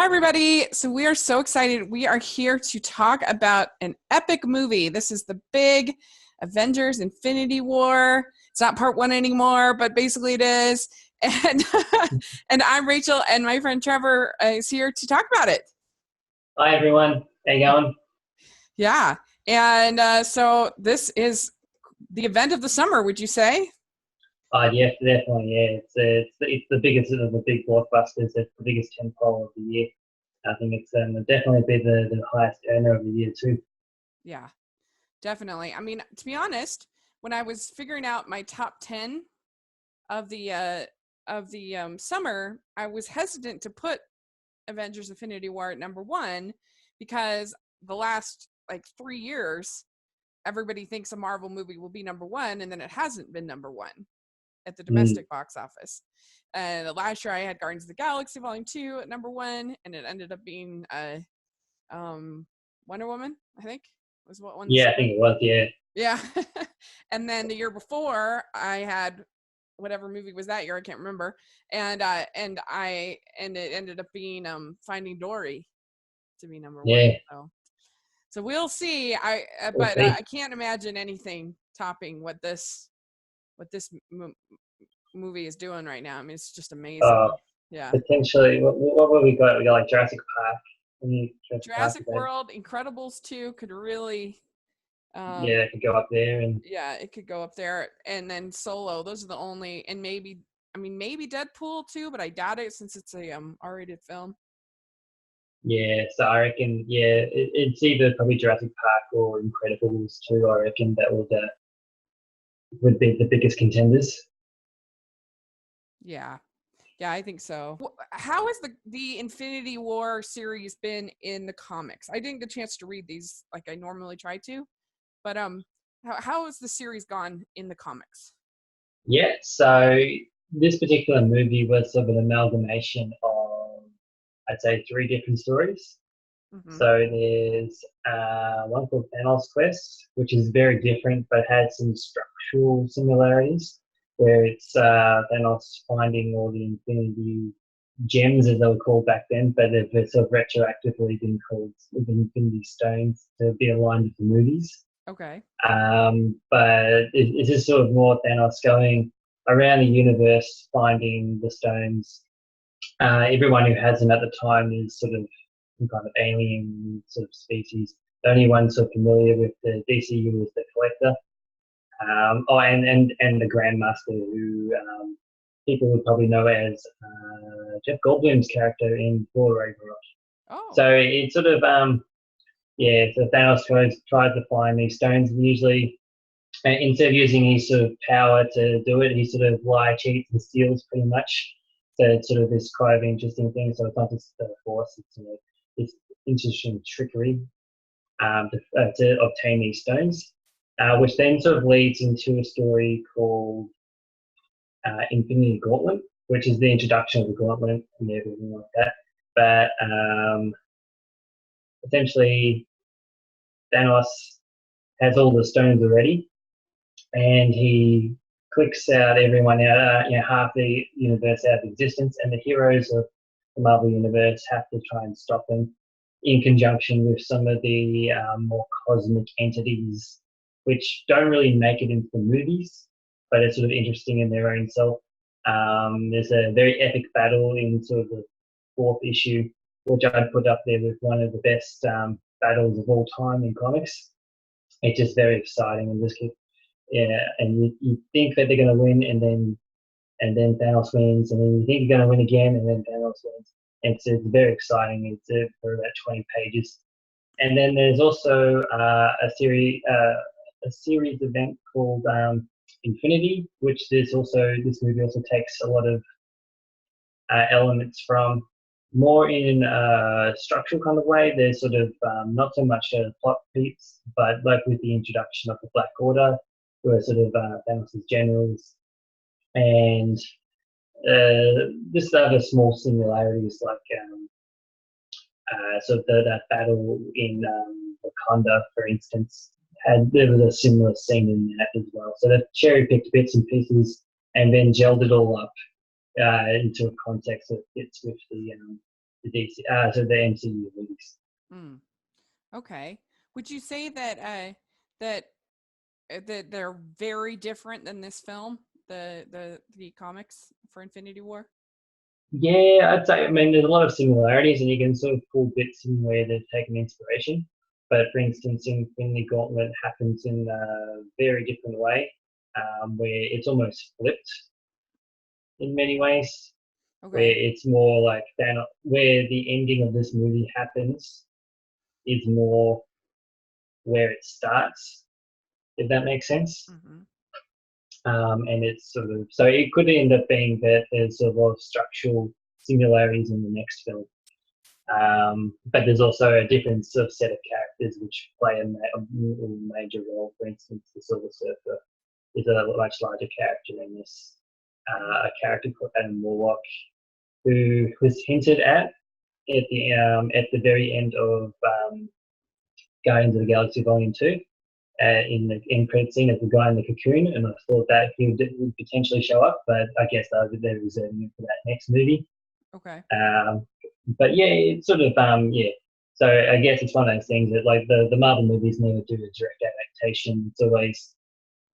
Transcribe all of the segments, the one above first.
everybody. So we are so excited. We are here to talk about an epic movie. This is the big Avengers Infinity War. It's not part one anymore, but basically it is. And and I'm Rachel, and my friend Trevor is here to talk about it. Hi, everyone. How you going? Yeah. And so this is the event of the summer, would you say? Yeah, definitely. Yeah, it's the biggest of the big blockbusters. It's the biggest tentpole of the year. I think it's definitely be the highest earner of the year too. Yeah, definitely. I mean, to be honest, when I was figuring out my top 10 of the summer, I was hesitant to put Avengers Infinity War at number one because the last like 3 years, everybody thinks a Marvel movie will be number one, and then it hasn't been number one at the domestic box office. And last year I had Guardians of the Galaxy Volume 2 at number one, and it ended up being Wonder Woman, I think, was what won the Yeah, I summer. think it was. Yeah. Yeah. And then the year before I had whatever movie was that year, I can't remember. And it ended up being Finding Dory to be number one. Yeah. So we'll see. We'll see. I can't imagine anything topping what this movie is doing right now. I mean, it's just amazing. Yeah. Potentially, what have we got? We got like Jurassic Park. Jurassic World, Incredibles 2 could really. Yeah, it could go up there, and yeah, it could go up there, and then Solo. Those are the only, and maybe Deadpool too, but I doubt it since it's a R-rated film. yeah. So I reckon, yeah, it's either probably Jurassic Park or Incredibles 2. I reckon that would be the biggest contenders. Yeah, I think so. How has the Infinity War series been in the comics? I didn't get a chance to read these like I normally try to, but how has the series gone in the comics? Yeah, so this particular movie was sort of an amalgamation of, I'd say, three different stories. Mm-hmm. So there's one called Thanos Quest, which is very different but had some structural similarities, where it's Thanos finding all the Infinity Gems, as they were called back then, but they've sort of retroactively been called the Infinity Stones to be aligned with the movies. Okay. But it's just sort of more Thanos going around the universe finding the stones. Everyone who has them at the time is sort of some kind of alien sort of species. The only one sort of familiar with the DCU is the Collector. And the Grandmaster, who people would probably know as Jeff Goldblum's character in Thor Ragnarok. Oh. So it's sort of so Thanos tries to find these stones, and usually instead of using his sort of power to do it, he sort of cheats and steals pretty much. So it's sort of this kind of interesting thing. So it's not just the force; it's interesting trickery to obtain these stones, which then sort of leads into a story called Infinity Gauntlet, which is the introduction of the Gauntlet and everything like that. But essentially, Thanos has all the stones already, and he clicks out everyone out, half the universe out of existence, and the heroes of the Marvel Universe have to try and stop them in conjunction with some of the more cosmic entities, which don't really make it into the movies, but it's sort of interesting in their own self. There's a very epic battle in sort of the fourth issue, which I'd put up there with one of the best battles of all time in comics. It's just very exciting, and you think that they're going to win, and then Thanos wins, and then you think you're going to win again, and then Thanos wins. It's very exciting. It's for about 20 pages, and then there's also a series event called Infinity, which this movie also takes a lot of elements from, more in a structural kind of way. There's sort of not so much plot beats, but like with the introduction of the Black Order, who are sort of Thanos' generals, and just other small similarities, like sort of that battle in Wakanda, for instance, there was a similar scene in that as well. So they've cherry-picked bits and pieces and then gelled it all up into a context that fits with the the MCU movies. Mm. Okay. Would you say that that that they're very different than this film, the comics for Infinity War? Yeah, I'd say. I mean, there's a lot of similarities, and you can sort of pull bits in where they've taken inspiration. But for instance, Infinity Gauntlet happens in a very different way, where it's almost flipped in many ways. Where Okay. it's more like where the ending of this movie happens is more where it starts, if that makes sense. Mm-hmm. And it's sort of so it could end up being that there's a lot of structural similarities in the next film. But there's also a different sort of set of characters which play a major role. For instance, the Silver Surfer is a much larger character in this. A character called Adam Warlock, who was hinted at the very end of Guardians of the Galaxy Volume 2, in the end credit scene as the guy in the cocoon, and I thought that he would potentially show up, but I guess they're reserving it for that next movie. Okay. But yeah, it's sort of yeah. So I guess it's one of those things that like the Marvel movies never do a direct adaptation. It's always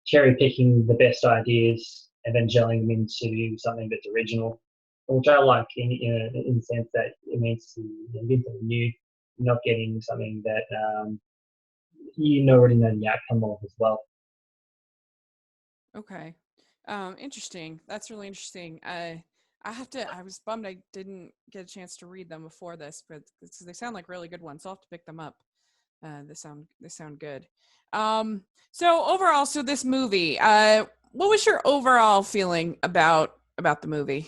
cherry picking the best ideas and then gelling them into something that's original, which I like in the sense that it means to give something new, not getting something that you already know the outcome of as well. Okay. Interesting. That's really interesting. I was bummed I didn't get a chance to read them before this, but they sound like really good ones. I'll have to pick them up. They sound good. So overall, so this movie, what was your overall feeling about the movie?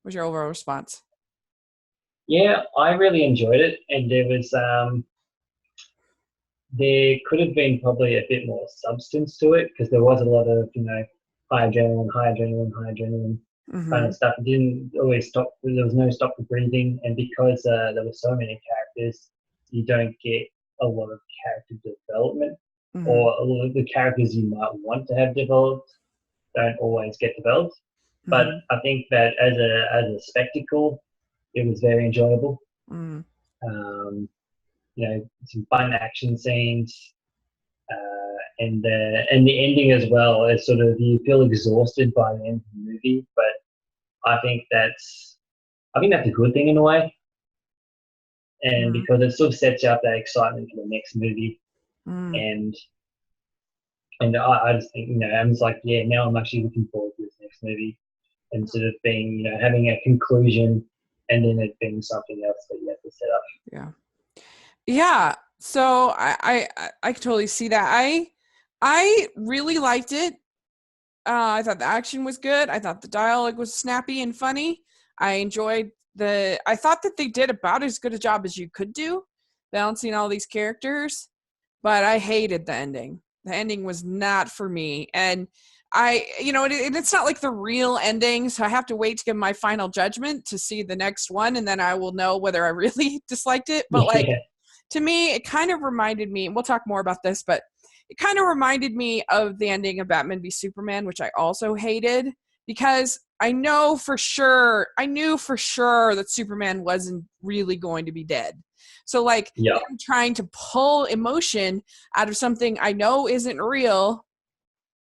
What was your overall response? Yeah, I really enjoyed it, and there could have been probably a bit more substance to it because there was a lot of high adrenaline, kind Mm-hmm. of stuff. It didn't always stop. There was no stop for breathing, and because there were so many characters, you don't get a lot of character development, Mm-hmm. or a lot of the characters you might want to have developed don't always get developed. But Mm-hmm. I think that as a spectacle, it was very enjoyable. Mm-hmm. Um, some fun action scenes, and the ending as well. Is sort of you feel exhausted by the end of the movie, but I think that's a good thing in a way, and Mm-hmm. because it sort of sets you up that excitement for the next movie, Mm-hmm. and I just think I'm just like now I'm actually looking forward to this next movie, instead of being having a conclusion and then it being something else that you have to set up. Yeah. Yeah. So I can totally see that. I really liked it. I thought the action was good. I thought the dialogue was snappy and funny. I enjoyed I thought that they did about as good a job as you could do balancing all these characters, but I hated the ending. The ending was not for me. And it's not like the real ending, so I have to wait to give my final judgment to see the next one, and then I will know whether I really disliked it. But like, Yeah, to me, it kind of reminded me, and we'll talk more about this, but it kind of reminded me of the ending of Batman v Superman, which I also hated because I knew for sure that Superman wasn't really going to be dead. So like yeah, them trying to pull emotion out of something I know isn't real,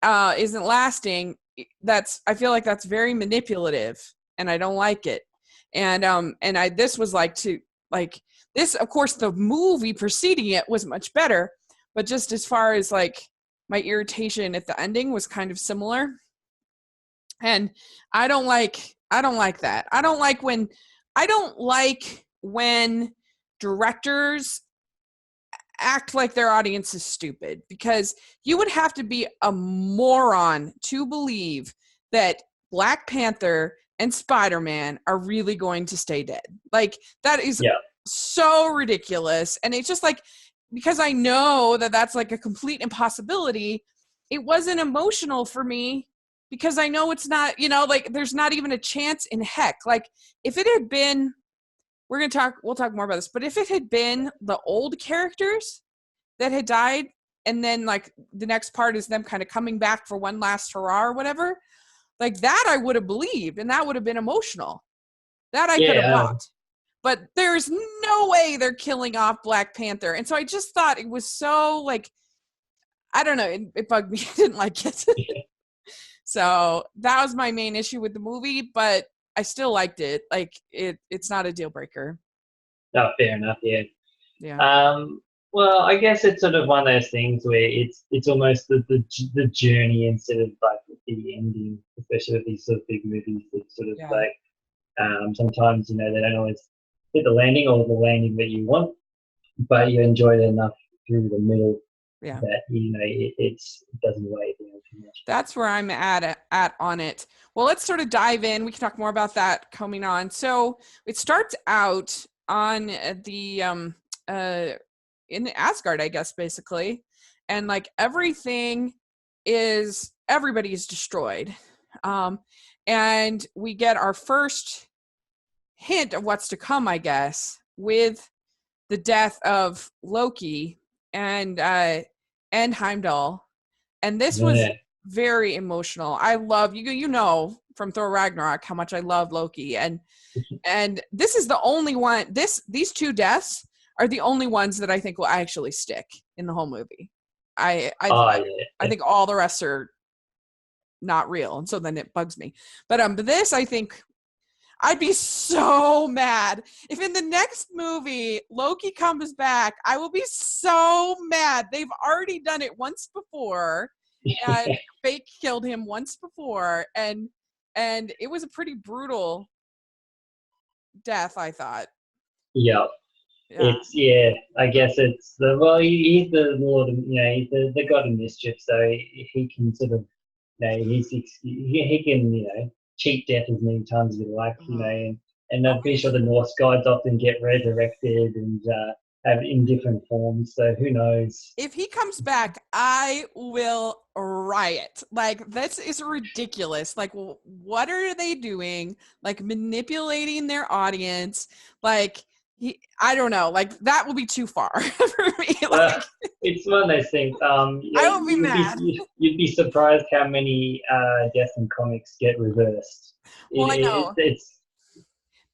isn't lasting, I feel like that's very manipulative and I don't like it. And this was like this, of course, the movie preceding it was much better, but just as far as like my irritation at the ending was kind of similar. And I don't like that. I don't like when directors act like their audience is stupid, because you would have to be a moron to believe that Black Panther and Spider-Man are really going to stay dead. Like, that is yeah, so ridiculous. And it's just like, because I know that that's like a complete impossibility, it wasn't emotional for me because I know it's not, like there's not even a chance in heck. Like, if it had been, we'll talk more about this, but if it had been the old characters that had died, and then like the next part is them kind of coming back for one last hurrah or whatever, like that I would have believed, and that would have been emotional. That I could have yeah. bought. but there's no way they're killing off Black Panther. And so I just thought it was so like, I don't know, it bugged me. I didn't like it. So that was my main issue with the movie, but I still liked it. Like it's not a deal breaker. No, fair enough. Yeah. Yeah. Well, I guess it's sort of one of those things where it's almost the journey instead of like the ending, especially with these sort of big movies. It's sort of Yeah. like sometimes they don't always hit the landing or the landing that you want, but you enjoy it enough through the middle Yeah. that it doesn't weigh down too much. That's where I'm at on it. Well, let's sort of dive in. We can talk more about that coming on. So it starts out on the in Asgard, I guess, basically, and like everybody is destroyed, and we get our first hint of what's to come, I guess, with the death of Loki and Heimdall, and this was Yeah. very emotional. I love you from Thor Ragnarok how much I love Loki, and this is the only one. These two deaths are the only ones that I think will actually stick in the whole movie. I think all the rest are not real, and so then it bugs me. But this, I think, I'd be so mad if in the next movie Loki comes back. I will be so mad. They've already done it once before, and fake killed him once before, and it was a pretty brutal death, I thought. Yeah. I guess it's he's the Lord of, he's the God of mischief, so he can sort of, he can, cheat death as many times as he likes, and I'm pretty sure the Norse gods often get resurrected and have in different forms, so who knows? If he comes back, I will riot. Like, this is ridiculous. Like, what are they doing? Like, manipulating their audience. Like, I don't know. Like, that will be too far for me. Like, it's one of those things. I will be mad. You'd be surprised how many deaths in comics get reversed. Well, I know.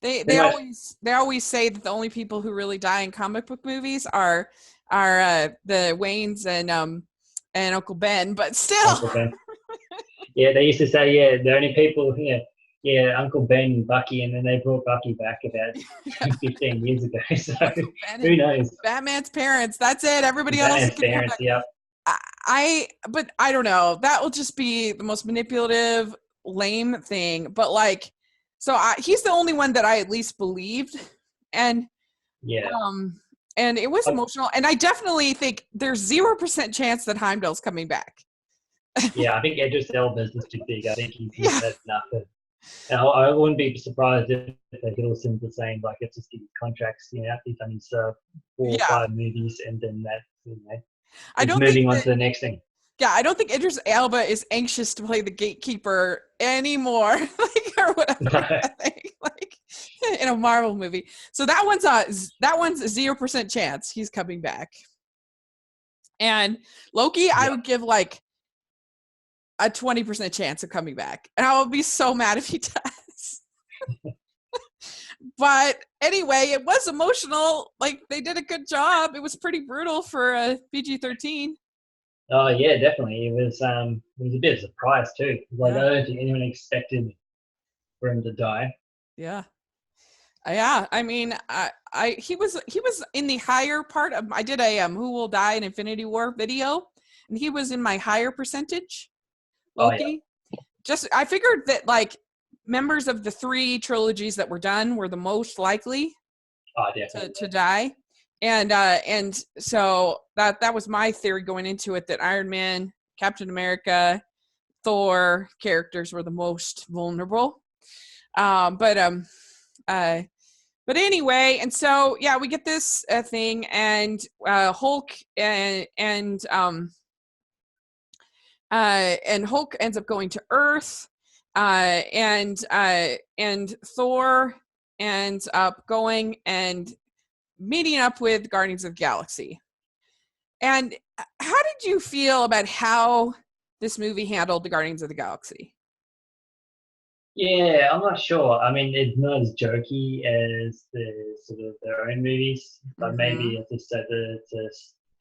They always say that the only people who really die in comic book movies are the Waynes and Uncle Ben, but still. Uncle Ben. Yeah, they used to say, the only people here, Uncle Ben and Bucky, and then they brought Bucky back about 15 years ago. So who knows? Batman's parents. That's it. Everybody Batman's else. Parents, yeah. But I don't know. That will just be the most manipulative, lame thing. But like, so he's the only one that I at least believed, and and it was emotional. And I definitely think there's 0% chance that Heimdall's coming back. Yeah, I think Idris Elba's just too big. I think he's had enough. And I wouldn't be surprised if they could all simply saying like, let's just give his contracts, he's done his 4 or 5 movies, and then that, I don't moving on to the next thing. Yeah, I don't think Idris Elba is anxious to play the gatekeeper anymore, like, or whatever. I think, like, in a Marvel movie. So that one's a 0% chance he's coming back. And Loki, I would give like a 20% chance of coming back, and I will be so mad if he does. But anyway, it was emotional. Like, they did a good job. It was pretty brutal for a PG-13. Oh yeah, definitely. It was a bit of a surprise too. Like, I don't think anyone expected for him to die. Yeah. I mean, he was in the higher part of. I did a Who Will Die in Infinity War video, and he was in my higher percentage. Loki. I figured that like members of the 3 trilogies that were done were the most likely to die. And so that was my theory going into it, that Iron Man, Captain America, Thor characters were the most vulnerable. But anyway, and so we get this thing, and Hulk and Hulk ends up going to Earth, and Thor ends up going and meeting up with Guardians of the Galaxy. And how did you feel about how this movie handled the Guardians of the Galaxy? Yeah, I'm not sure. I mean, it's not as jokey as the sort of their own movies, but maybe Mm-hmm. it's just that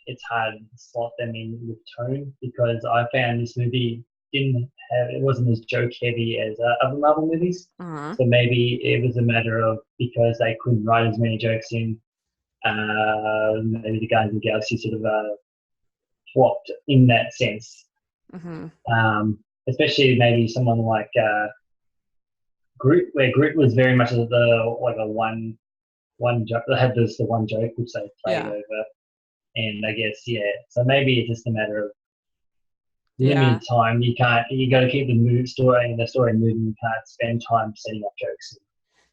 it's hard to slot them in with tone because I found this movie didn't have it wasn't as joke heavy as other Marvel movies. Uh-huh. So maybe it was a matter of because they couldn't write as many jokes in. Maybe the Guardians of the Galaxy sort of flopped in that sense. Mm-hmm. Especially maybe someone like Groot, where Groot was very much the like a one joke. They had this the one joke which they played Yeah. over, and I guess yeah. So maybe it's just a matter of Yeah. limited time. You got to keep the story moving. You can't spend time setting up jokes.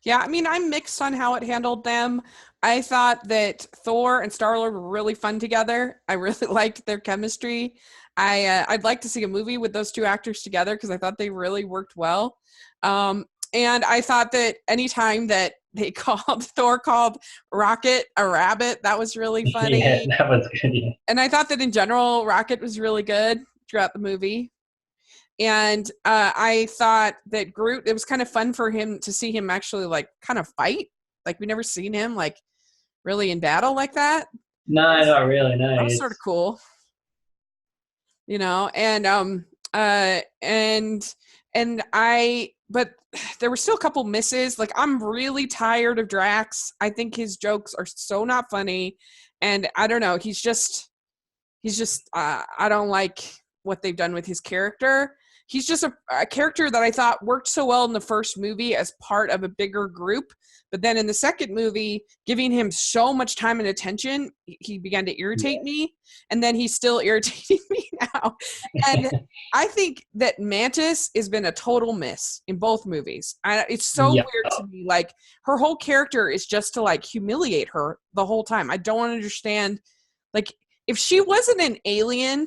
Yeah, I mean, I'm mixed on how it handled them. I thought that Thor and Star-Lord were really fun together. I really liked their chemistry. I'd like to see a movie with those two actors together because I thought they really worked well. And I thought that anytime that they Thor called Rocket a rabbit, that was really Yeah, funny. that was good. Yeah, And I thought that in general, Rocket was really good throughout the movie. And I thought that Groot, it was kind of fun for him to see him actually like kind of fight. Like we never seen him like really in battle like that. no, not really. No, That was sort of it's cool, you know. Uh and and I but there were still a couple misses. Like I'm really tired of Drax. I think his jokes are so not funny, and I don't know. He's just I don't like what they've done with his character. He's just a character that I thought worked so well in the first movie as part of a bigger group, but then in the second movie, giving him so much time and attention, he began to irritate me, and then he's still irritating me now. And I think that Mantis has been a total miss in both movies. It's so yeah, weird to me. Like her whole character is just to like humiliate her the whole time. I don't understand. Like if she wasn't an alien,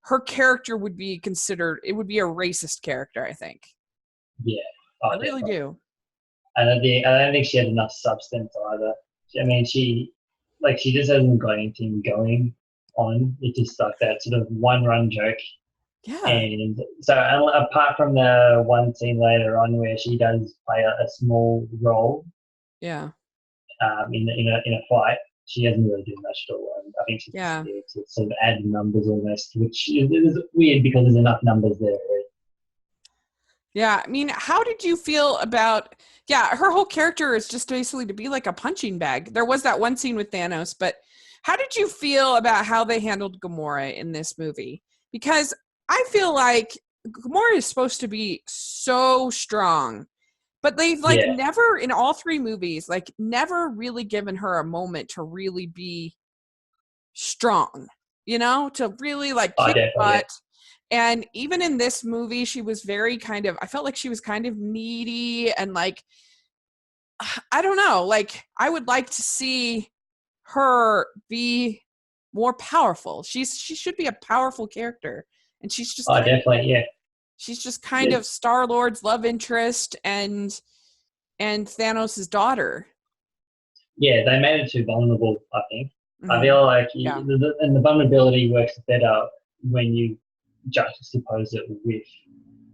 her character would be considered, it would be a racist character, I think. yeah. I Oh, really definitely. do. I don't think she had enough substance either. I mean, she just hasn't got anything going on. It's just like that sort of one run joke. Yeah. And so, apart from the one scene later on where she does play a small role Yeah. in a fight, she hasn't really done much at all. And I think she's just Yeah. there to sort of add numbers almost, which is weird because there's enough numbers there. Yeah. I mean, how did you feel about, yeah, her whole character is just basically to be like a punching bag. There was that one scene with Thanos, but how did you feel about how they handled Gamora in this movie? Because I feel like Gamora is supposed to be so strong, but they've like Yeah, never in all three movies, like never really given her a moment to really be strong, to really like I kick definitely, yeah. butt. And even in this movie, she was very kind of, I felt like she was kind of needy and like, I don't know, like I would like to see her be more powerful. She should be a powerful character. And I definitely, yeah. she's just kind Yeah, of Star-Lord's love interest and Thanos' daughter. yeah, they made it too vulnerable, I think. I Hmm. feel like Yeah. the vulnerability works better when you juxtapose it with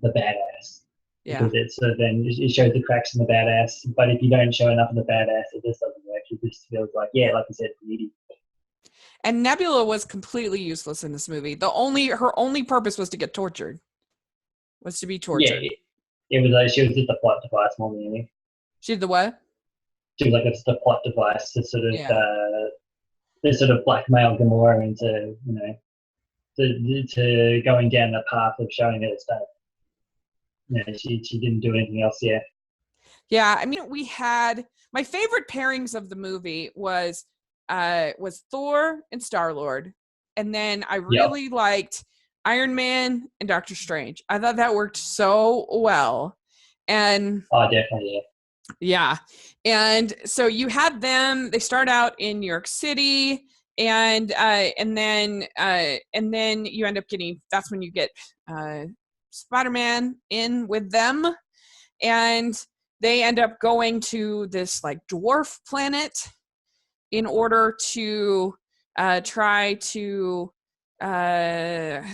the badass Yeah. because it's then it shows the cracks in the badass. But if you don't show enough of the badass, it just doesn't work. It just feels like, yeah, like I said, needy. And Nebula was completely useless in this movie. Her only purpose was to get tortured. Was to be Yeah, tortured. it was like she was just a plot device more than anything. She did the what? She was like it's the plot device Yeah. to sort of blackmail Gamora into to going down the path of showing her it's done. She didn't do anything else. Yeah, Yeah. I mean, we had my favorite pairings of the movie was Thor and Star-Lord. And then I yeah. really liked Iron Man and Doctor Strange. I thought that worked so well. And Oh, definitely. Yeah. yeah. And so you had them, they start out in New York City and then you end up getting, that's when you get Spider-Man in with them, and they end up going to this like dwarf planet in order to try to there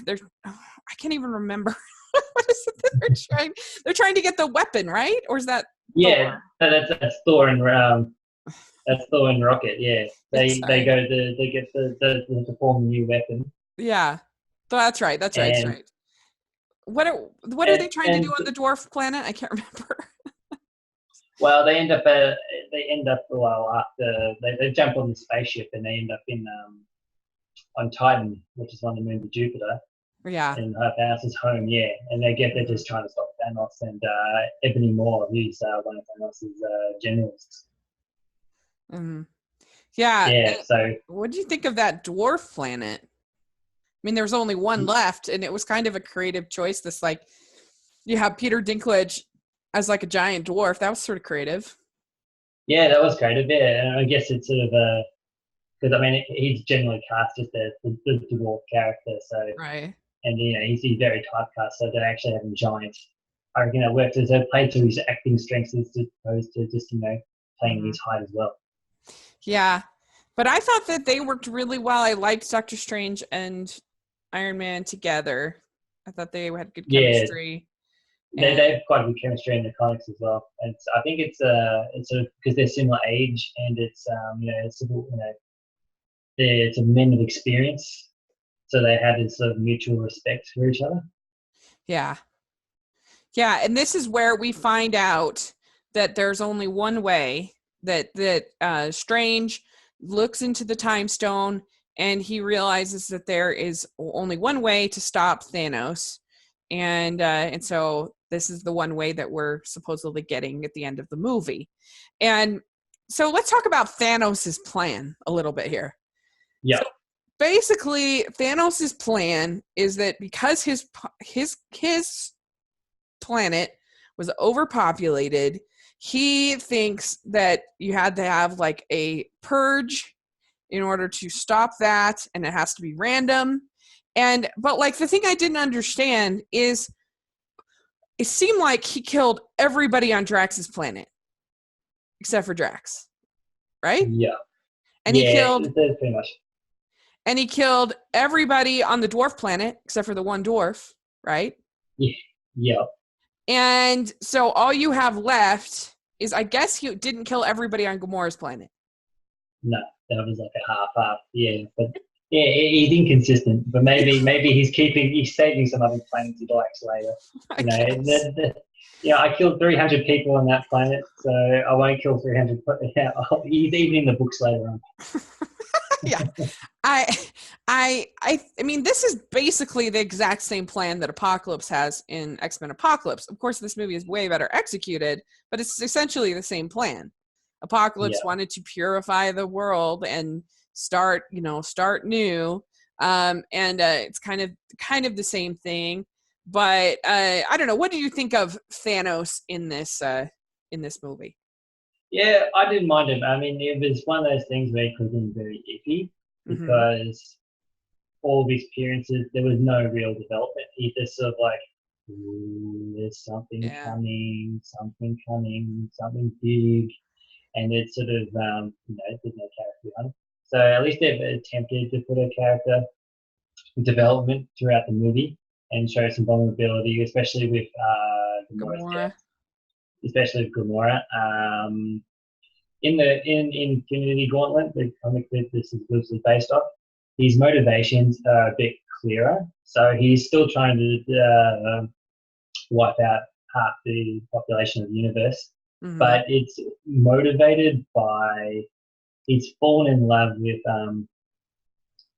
I can't even remember What is it that they're trying? They're trying to get the weapon, right? Or is that Yeah, Thor? that's Thor and that's Thor and Rocket. Yeah, That's they right. go to they get to form a new weapon, Yeah, that's right. That's right. That's and right. What are they trying to do and on the dwarf planet? I can't remember. well, they end up well after they jump on the spaceship and they end up in on Titan, which is one of the moons of Jupiter, Yeah. in Thanos' home. Yeah, and they get they're Mhm. just trying to stop Thanos and Ebony Maw, who's one of Thanos' generals. Mhm. Yeah. Yeah, so What do you think of that dwarf planet? I mean, there was only one left, and it was kind of a creative choice. This like you have Peter Dinklage as like a giant dwarf. That was sort of creative, yeah, that was creative. Yeah, and I guess it's sort of because I mean he's generally cast as the dwarf character, so right? and he's very typecast, so to actually have him giant, I reckon it worked as a play to his acting strengths as opposed to just playing Hmm. his height as well. Yeah, but I thought that they worked really well. I liked Doctor Strange and Iron Man together. I thought they had good Yeah, chemistry, and they have quite good chemistry in the comics as well. And I think it's sort of because they're similar age and it's it's a men of experience, so they have this sort of mutual respect for each other. yeah, yeah. And this is where we find out that there's only one way that Strange looks into the time stone and he realizes that there is only one way to stop Thanos, and so this is the one way that we're supposedly getting at the end of the movie. And so let's talk about Thanos's plan a little bit here. Yeah, So basically, Thanos's plan is that because his planet was overpopulated, he thinks that you had to have like a purge in order to stop that, and it has to be random. And but like the thing I didn't understand is it seemed like he killed everybody on Drax's planet except for Drax, right? yeah, And he yeah. killed That's pretty much. and he killed everybody on the dwarf planet except for the one dwarf, right? Yeah, yeah. And so all you have left is I guess he didn't kill everybody on Gamora's planet. No, that was like a half. Yeah, but yeah, he's inconsistent. But maybe he's saving some other planets he likes later. I guess. I killed 300 people on that planet, so I won't kill 300. Yeah, he's even in the books later on. Yeah. I I mean this is basically the exact same plan that Apocalypse has in X-Men Apocalypse. Of course this movie is way better executed, but it's essentially the same plan. Yeah, Apocalypse wanted to purify the world and start new. And it's kind of the same thing. But I don't know. What do you think of Thanos in this movie? yeah, I didn't mind him. I mean, it was one of those things where it could have been very iffy Mm-hmm. because all of his appearances, there was no real development. He just sort of like, there's Yeah. something big, and it's sort of, there's no character behind it. So at least they've attempted to put a character development throughout the movie and show some vulnerability, especially with Gamora's death, Gamora. especially with Gamora. In Infinity Gauntlet, the comic that this is loosely based off, his motivations are a bit clearer. So he's still trying to wipe out half the population of the universe, Mm-hmm. but it's motivated by he's fallen in love with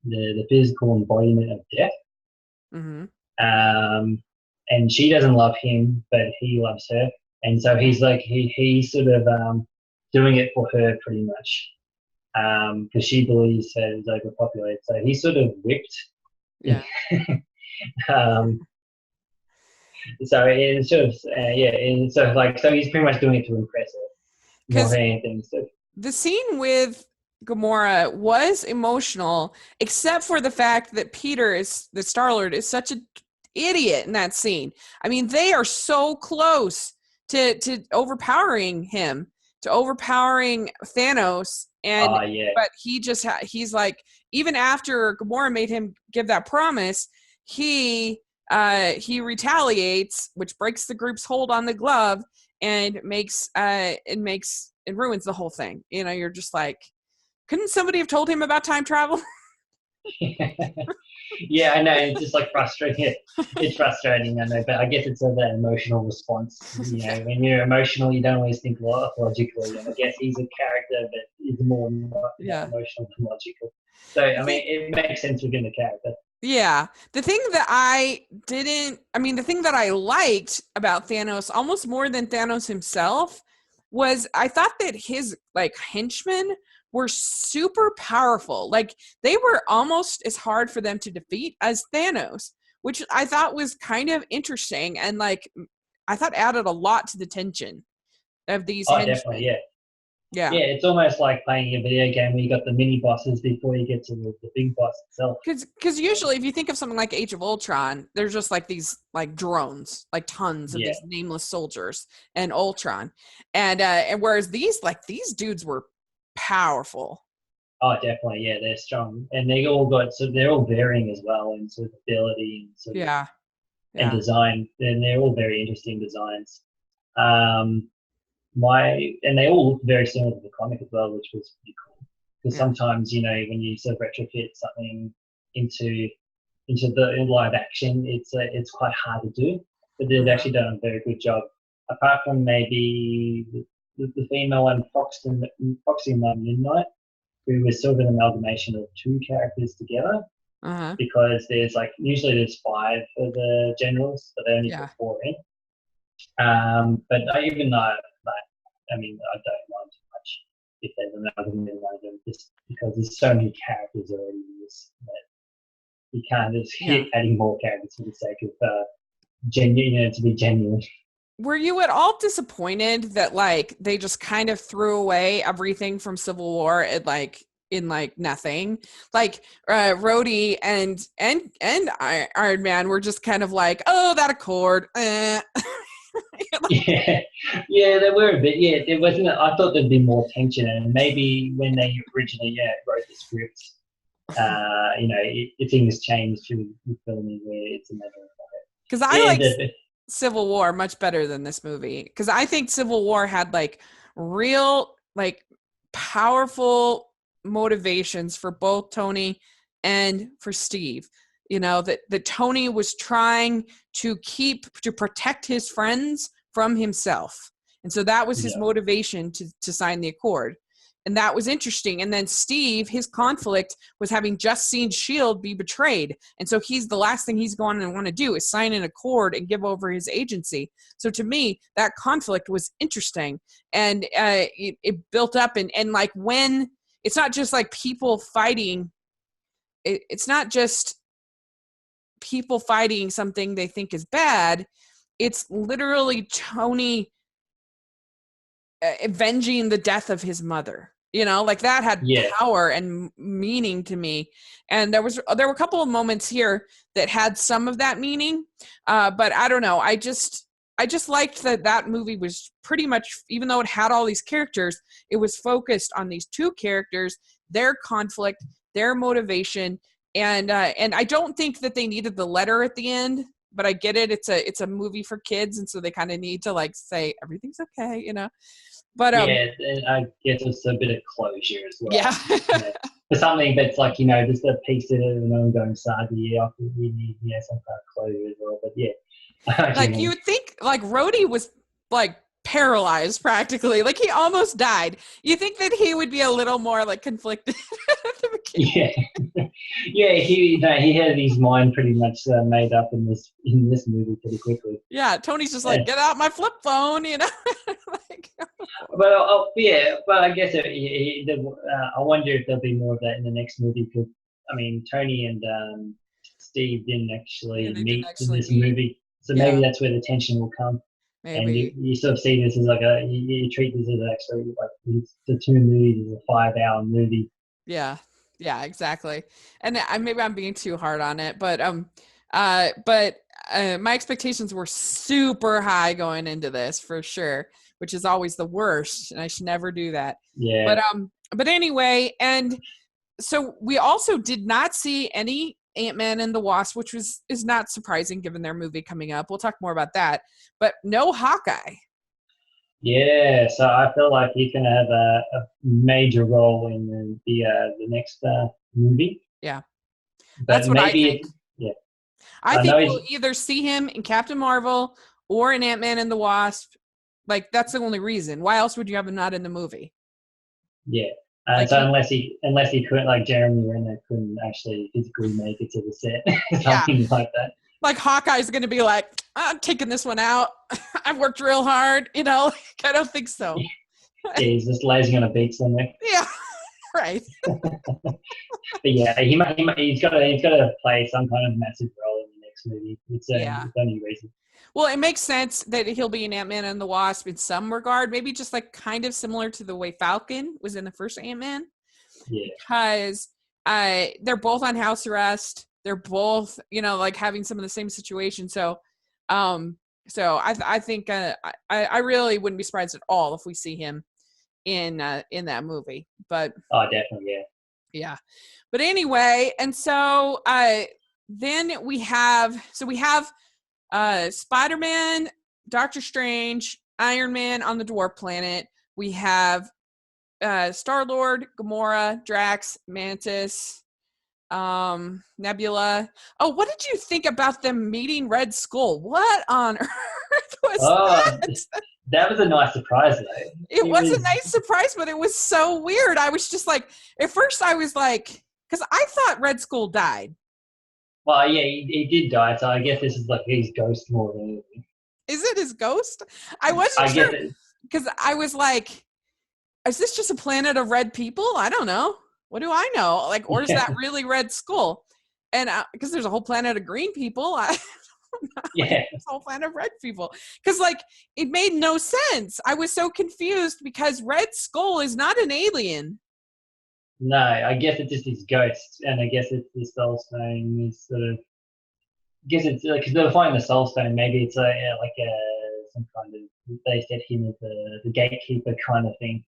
the physical embodiment of death, Mm-hmm. um, and she doesn't love him, but he loves her, and so he's like he's sort of doing it for her pretty much because she believes her is overpopulated. So he's sort of whipped. Yeah. um, so it's sort of and so he's pretty much doing it to impress her more Because than anything. So the scene with Gamora was emotional, except for the fact that the Star-Lord is such an idiot in that scene. I mean, they are so close to overpowering him, to overpowering Thanos, and yeah, but he's like, even after Gamora made him give that promise, he he retaliates, which breaks the group's hold on the glove and ruins the whole thing. You know, you're just like, couldn't somebody have told him about time travel? Yeah, I know. It's just like frustrating. It's frustrating, I know, but I guess it's that emotional response. You know, when you're emotional, you don't always think logically. And I guess he's a character that is more emotional than logical. So, I mean, it makes sense within the character. Yeah. The thing that I liked about Thanos almost more than Thanos himself was I thought that his like henchmen were super powerful. Like they were almost as hard for them to defeat as Thanos, which I thought was kind of interesting and like I thought added a lot to the tension of these henchmen. Definitely, yeah. Yeah. Yeah, it's almost like playing a video game where you got the mini bosses before you get to the big boss itself. Because usually if you think of something like Age of Ultron, there's just like these like drones, like tons of these nameless soldiers and Ultron. And whereas these dudes were powerful. Oh, definitely, yeah, they're strong. And they're all varying as well in sort of ability and sort of and design. And they're all very interesting designs. And they all look very similar to the comic as well, which was pretty cool. Because sometimes, you know, when you sort of retrofit something into the live action, it's quite hard to do. But they've actually done a very good job. Apart from maybe the female one, Foxy and Midnight, who was sort of an amalgamation of two characters together. Because there's like usually there's 5 for the generals, but they only put 4 in. But even though I mean, I don't mind too much if there's another one of them, just because there's so many characters already in this that you can't just keep adding more characters for the sake of to be genuine. Were you at all disappointed that like they just kind of threw away everything from Civil War in nothing? Like Rhodey and Iron Man were just kind of like, oh, that Accord. Yeah, they were a bit. Yeah, there wasn't. I thought there'd be more tension, and maybe when they originally wrote the script, you know, things changed through the filming where it's a matter of because I like Civil War much better than this movie because I think Civil War had like real like powerful motivations for both Tony and for Steve. You know, that Tony was trying to protect his friends from himself. And so that was his motivation to sign the Accord. And that was interesting. And then Steve, his conflict was having just seen S.H.I.E.L.D. be betrayed. And so the last thing he's going to want to do is sign an Accord and give over his agency. So to me, that conflict was interesting. And it built up. And like when, it's not just like people fighting. It's not just people fighting something they think is bad. It's literally Tony avenging the death of his mother. You know, like that had power and meaning to me. And there were a couple of moments here that had some of that meaning. But I don't know. I just liked that movie was pretty much, even though it had all these characters, it was focused on these 2 characters, their conflict, their motivation. And I don't think that they needed the letter at the end, but I get it. It's a movie for kids, and so they kind of need to like say everything's okay, you know. But and I guess it's a bit of closure as well. Yeah, you know, for something that's like, you know, just a piece of an ongoing saga. I think you need some kind of closure as well. But yeah, like you would think like Rhodey was like paralyzed practically, like he almost died. You think that he would be a little more like conflicted at the beginning. He had his mind pretty much made up in this movie pretty quickly. Yeah, Tony's just like, get out my flip phone, you know. Like, but I guess I wonder if there'll be more of that in the next movie because I mean Tony and Steve didn't actually meet in this movie, so maybe that's where the tension will come. Maybe. And you sort of see this as like you treat this as actually like the 2 movies as a 5-hour movie. Yeah, exactly. And maybe I'm being too hard on it, but my expectations were super high going into this for sure, which is always the worst, and I should never do that. Yeah. But anyway, and so we also did not see any Ant-Man and the Wasp, which is not surprising given their movie coming up. We'll talk more about that. But no Hawkeye. Yeah, so I feel like he's going to have a major role in the next movie. Yeah, But that's what I think. yeah, I I think know we'll either see him in Captain Marvel or in Ant-Man and the Wasp. Like, that's the only reason. Why else would you have him not in the movie? yeah. Like So unless he couldn't, like Jeremy Renner couldn't actually physically make it to the set, yeah, something like that. like Hawkeye's going to be like, I'm taking this one out. I've worked real hard. I don't think so. Yeah, he's just lazing on a beach somewhere. Yeah, right. But yeah, he's got to play some kind of massive role in the next movie. It's the only reason. Well, it makes sense that he'll be in Ant-Man and the Wasp in some regard, maybe just like kind of similar to the way Falcon was in the first Ant-Man. Yeah. Because they're both on house arrest. They're both, like having some of the same situations. So I think I really wouldn't be surprised at all if we see him in that movie. But definitely, yeah. Yeah. But anyway, and so then we have Spider-Man, Doctor Strange, Iron Man on the dwarf planet. We have Star-Lord, Gamora, Drax, Mantis, Nebula. Oh, what did you think about them meeting Red Skull? What on earth was that? That was a nice surprise, though. It was a nice surprise, but it was so weird. I was just like, at first I was like, because I thought Red Skull died. Well, yeah, he did die, so I guess this is like his ghost more than anything. Is it his ghost? I wasn't sure, because I was like, is this just a planet of red people? I don't know. What do I know? Like, or is that really Red Skull? And because there's a whole planet of green people, there's a whole planet of red people. Because like, it made no sense. I was so confused because Red Skull is not an alien. No, I guess it's just his ghost, and I guess it's the Soul Stone is sort of. I guess it's because they were finding the Soul Stone. Maybe it's some kind of. They set him as the gatekeeper kind of thing.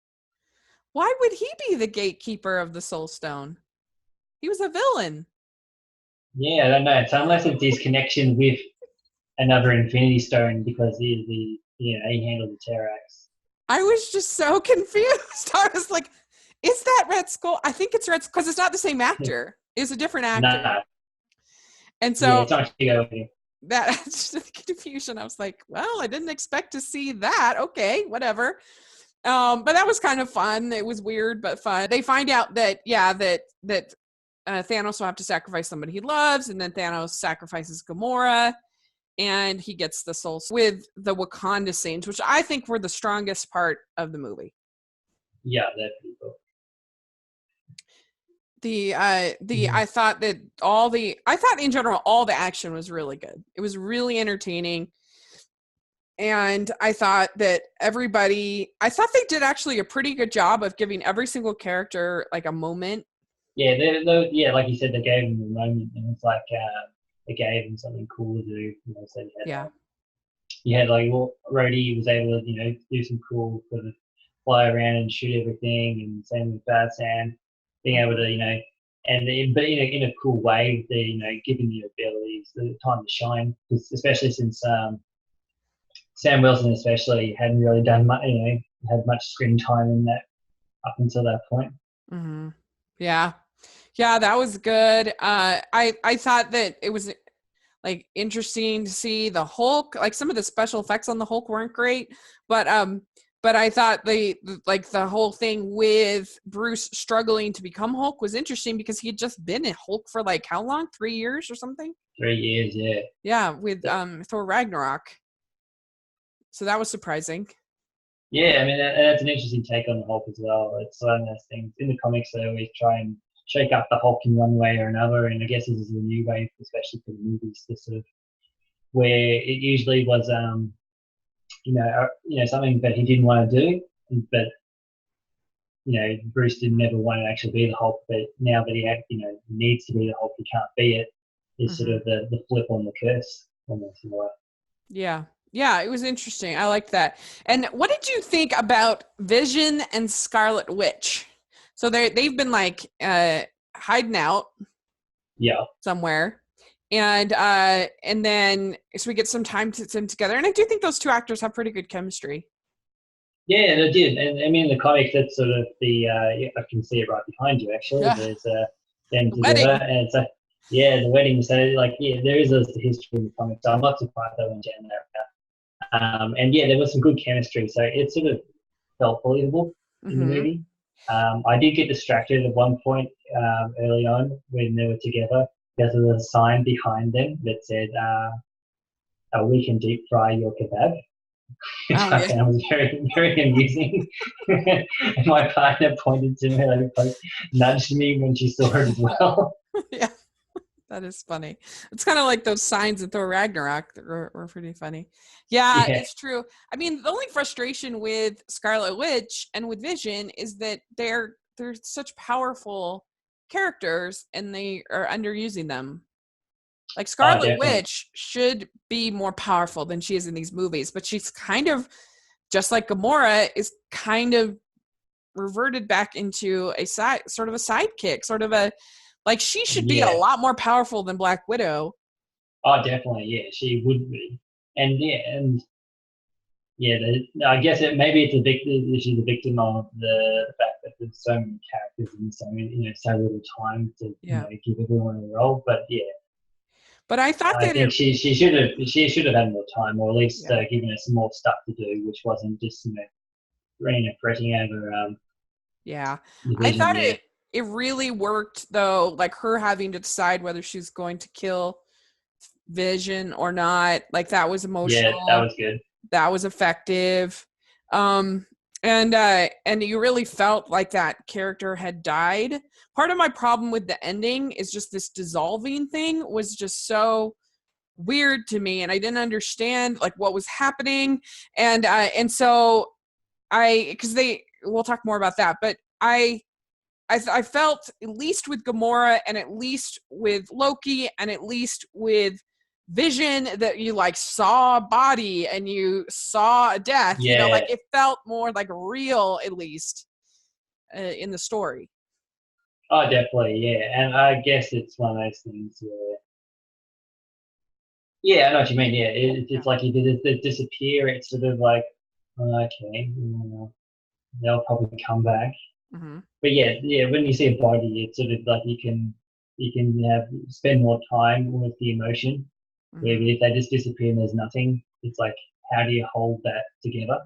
Why would he be the gatekeeper of the Soul Stone? He was a villain. Yeah, I don't know. So unless it's his connection with another Infinity Stone, because he handled the Terrax. I was just so confused. I was like, is that Red Skull? I think it's Red Skull because it's not the same actor. It's a different actor. Nah. And so it's not that's just the confusion. I was like, well, I didn't expect to see that. Okay, whatever. But that was kind of fun. It was weird, but fun. They find out that Thanos will have to sacrifice somebody he loves, and then Thanos sacrifices Gamora, and he gets the soul with the Wakanda scenes, which I think were the strongest part of the movie. Yeah, that's pretty cool. I thought in general all the action was really good. It was really entertaining. And I thought that they did actually a pretty good job of giving every single character like a moment. Yeah, like you said, they gave him a moment, and it's like they gave him something cool to do. So you had like Rhodey was able to do some cool sort of fly around and shoot everything, and same with Bad Sam being able to but in a cool way, giving the abilities the time to shine, especially since Sam Wilson especially hadn't really done much, had much screen time in that up until that point. Mm-hmm. Yeah, that was good. I thought that it was like interesting to see the Hulk. Like some of the special effects on the Hulk weren't great, but I thought the whole thing with Bruce struggling to become Hulk was interesting because he had just been a Hulk for like how long? 3 years or something? 3 years, yeah. Yeah, with Thor Ragnarok. So that was surprising. Yeah, I mean, that's an interesting take on the Hulk as well. It's one of those things. In the comics, they always try and shake up the Hulk in one way or another, and I guess this is a new way, especially for the movies, to sort of where it usually was, something that he didn't want to do, but Bruce didn't ever want to actually be the Hulk. But now that he needs to be the Hulk, he can't be it. Is sort of the flip on the curse, almost in a way. Yeah, it was interesting. I liked that. And what did you think about Vision and Scarlet Witch? So they've been like hiding out. Yeah. somewhere. And then so we get some time to them together. And I do think those two actors have pretty good chemistry. Yeah, they did. And I mean, in the comics, that's sort of yeah, I can see it right behind you, actually. Yeah. There's them The together. wedding. And it's yeah, the wedding. So, like, yeah, there is a history in the comics. So I'm not surprised they went down that route. And yeah, there was some good chemistry. So it sort of felt believable in the Mm-hmm. movie. I did get distracted at one point early on when they were together because of the sign behind them that said, we can deep fry your kebab, which Oh I yeah. found was very, very amusing. And my partner pointed to me, like, nudged me when she saw it as well. Yeah. That is funny. It's kind of like those signs in Thor Ragnarok that were pretty funny. Yeah, Yeah, it's true. I mean, the only frustration with Scarlet Witch and with Vision is that they're such powerful characters and they are underusing them. Like oh, Scarlet definitely. Witch should be more powerful than she is in these movies, but she's kind of just like Gamora is kind of reverted back into a sort of a sidekick, sort of a like she should be a Yeah, lot more powerful than Black Widow. oh, definitely. Yeah, she would be. And yeah, I guess maybe it's a victim. She's a victim of the fact that there's so many characters and so many, so little time to Yeah. give everyone a role. But yeah, But I thought I that it think she should have had more time, or at least yeah. given us more stuff to do, which wasn't just fretting over Yeah. the I vision. thought Yeah, it really worked though, like her having to decide whether she's going to kill Vision or not. Like that was yeah, that emotional. was good. That was effective. Um and you really felt like that character had died. Part of my problem with the ending is just this dissolving thing was just so weird to me and I didn't understand like what was happening and so I because they we'll talk more about that, but I felt at least with Gamora and at least with Loki and at least with Vision that you like saw a body and you saw a death, Yeah, like it felt more like real at least in the story. oh, definitely. Yeah, and I guess it's one of those things where. Yeah, I know what you mean. Yeah, Yeah. it's like if it disappear, it's sort of like, okay, they'll probably come back. Mm-hmm. But yeah, yeah, when you see a body, it's sort of like you can spend more time with the emotion. Where Mm-hmm. if they just disappear and there's nothing, it's like how do you hold that together?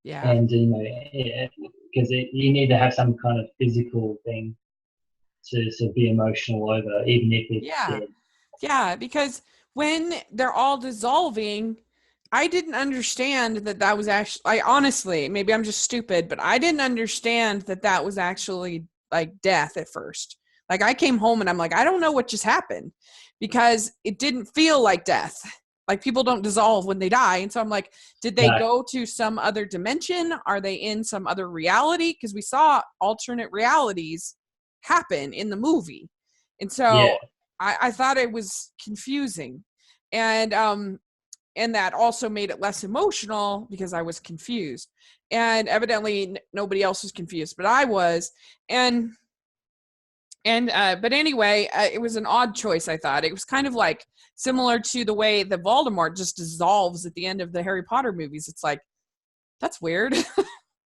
Yeah. And because you need to have some kind of physical thing to be emotional over, even if it's Yeah. dead. Yeah, because when they're all dissolving, I didn't understand that that was actually, I honestly, maybe I'm just stupid, but I didn't understand that that was actually like death at first. Like I came home and I'm like, I don't know what just happened because it didn't feel like death. Like people don't dissolve when they die. And so I'm like, did they No, go to some other dimension? Are they in some other reality? Because we saw alternate realities happen in the movie. And yeah, so I thought it was confusing. And that also made it less emotional because I was confused. And evidently nobody else was confused, but I was. And but anyway, it was an odd choice. I thought it was kind of like similar to the way that Voldemort just dissolves at the end of the Harry Potter movies. It's like that's weird.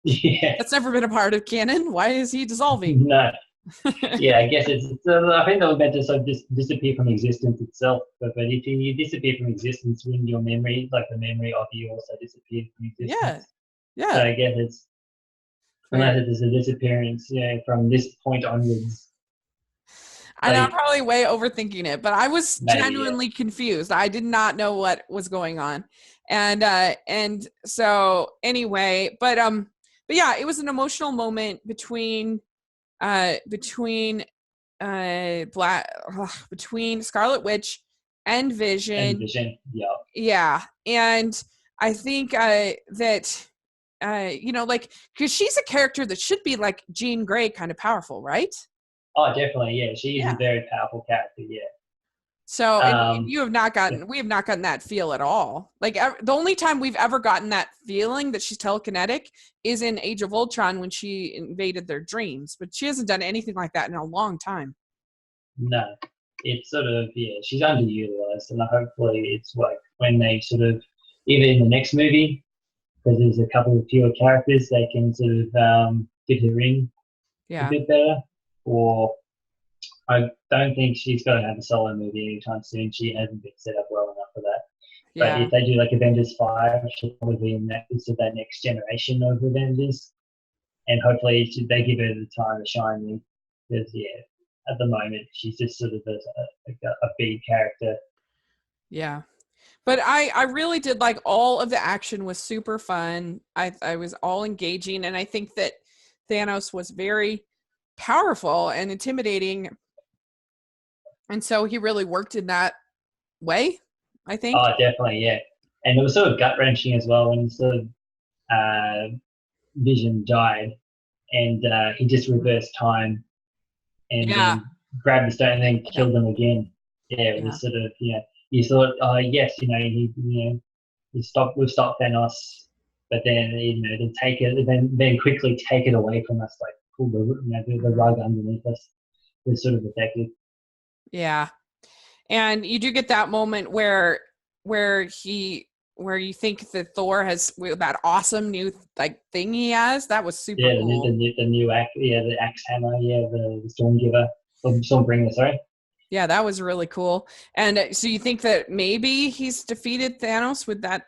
yeah. That's never been a part of canon. Why is he dissolving? No, yeah, I guess I think that was meant to sort of disappear from existence itself. But if you disappear from existence, wouldn't your memory, like the memory of you, also disappear from Yeah, existence? So yeah, I guess it's weird. unless it is a disappearance, from this point onwards. I So know I'm probably way overthinking it, but I was maybe, yeah, genuinely confused. I did not know what was going on. And so anyway, but yeah, it was an emotional moment between black between Scarlet Witch and and Vision. vision, yeah. Yeah. And I think that like because she's a character that should be like Jean Grey kind of powerful, right? Oh, definitely, yeah. She is a Yeah. very powerful character, yeah. So, and Um, you have not gotten, we have not gotten that feel at all. Like the only time we've ever gotten that feeling that she's telekinetic is in Age of Ultron when she invaded their dreams, but she hasn't done anything like that in a long time. No, it's sort of, she's underutilized, and hopefully it's like when they sort of, either in the next movie, because there's a couple of fewer characters, they can sort of fit her in a Yeah. bit better, or I don't think she's going to have a solo movie anytime soon. She hasn't been set up well enough for that. But Yeah. if they do like Avengers 5, she'll probably be in that, sort of that next generation of Avengers, and hopefully they give her the time to shine. Because at the moment she's just sort of a B character. Yeah. But I really did like all of the action was super fun. I was all engaging, and I think that Thanos was very powerful and intimidating, and so he really worked in that way, I think. Oh, definitely, yeah. And it was sort of gut wrenching as well when sort of Vision died, and he just reversed time and Yeah. then grabbed the stone and then Yeah. killed them again. Yeah, it Yeah. was sort of, you thought, oh yes, we've stopped Thanos, but then then take it, then quickly take it away from us, like pull the rug underneath us. It was sort of effective. Yeah. And you do get that moment where you think that Thor has that awesome new like thing he has. That was super Yeah, cool. the new axe, the axe hammer, the Stormgiver, Stormbringer, sorry. Yeah, that was really cool. And so you think that maybe he's defeated Thanos with that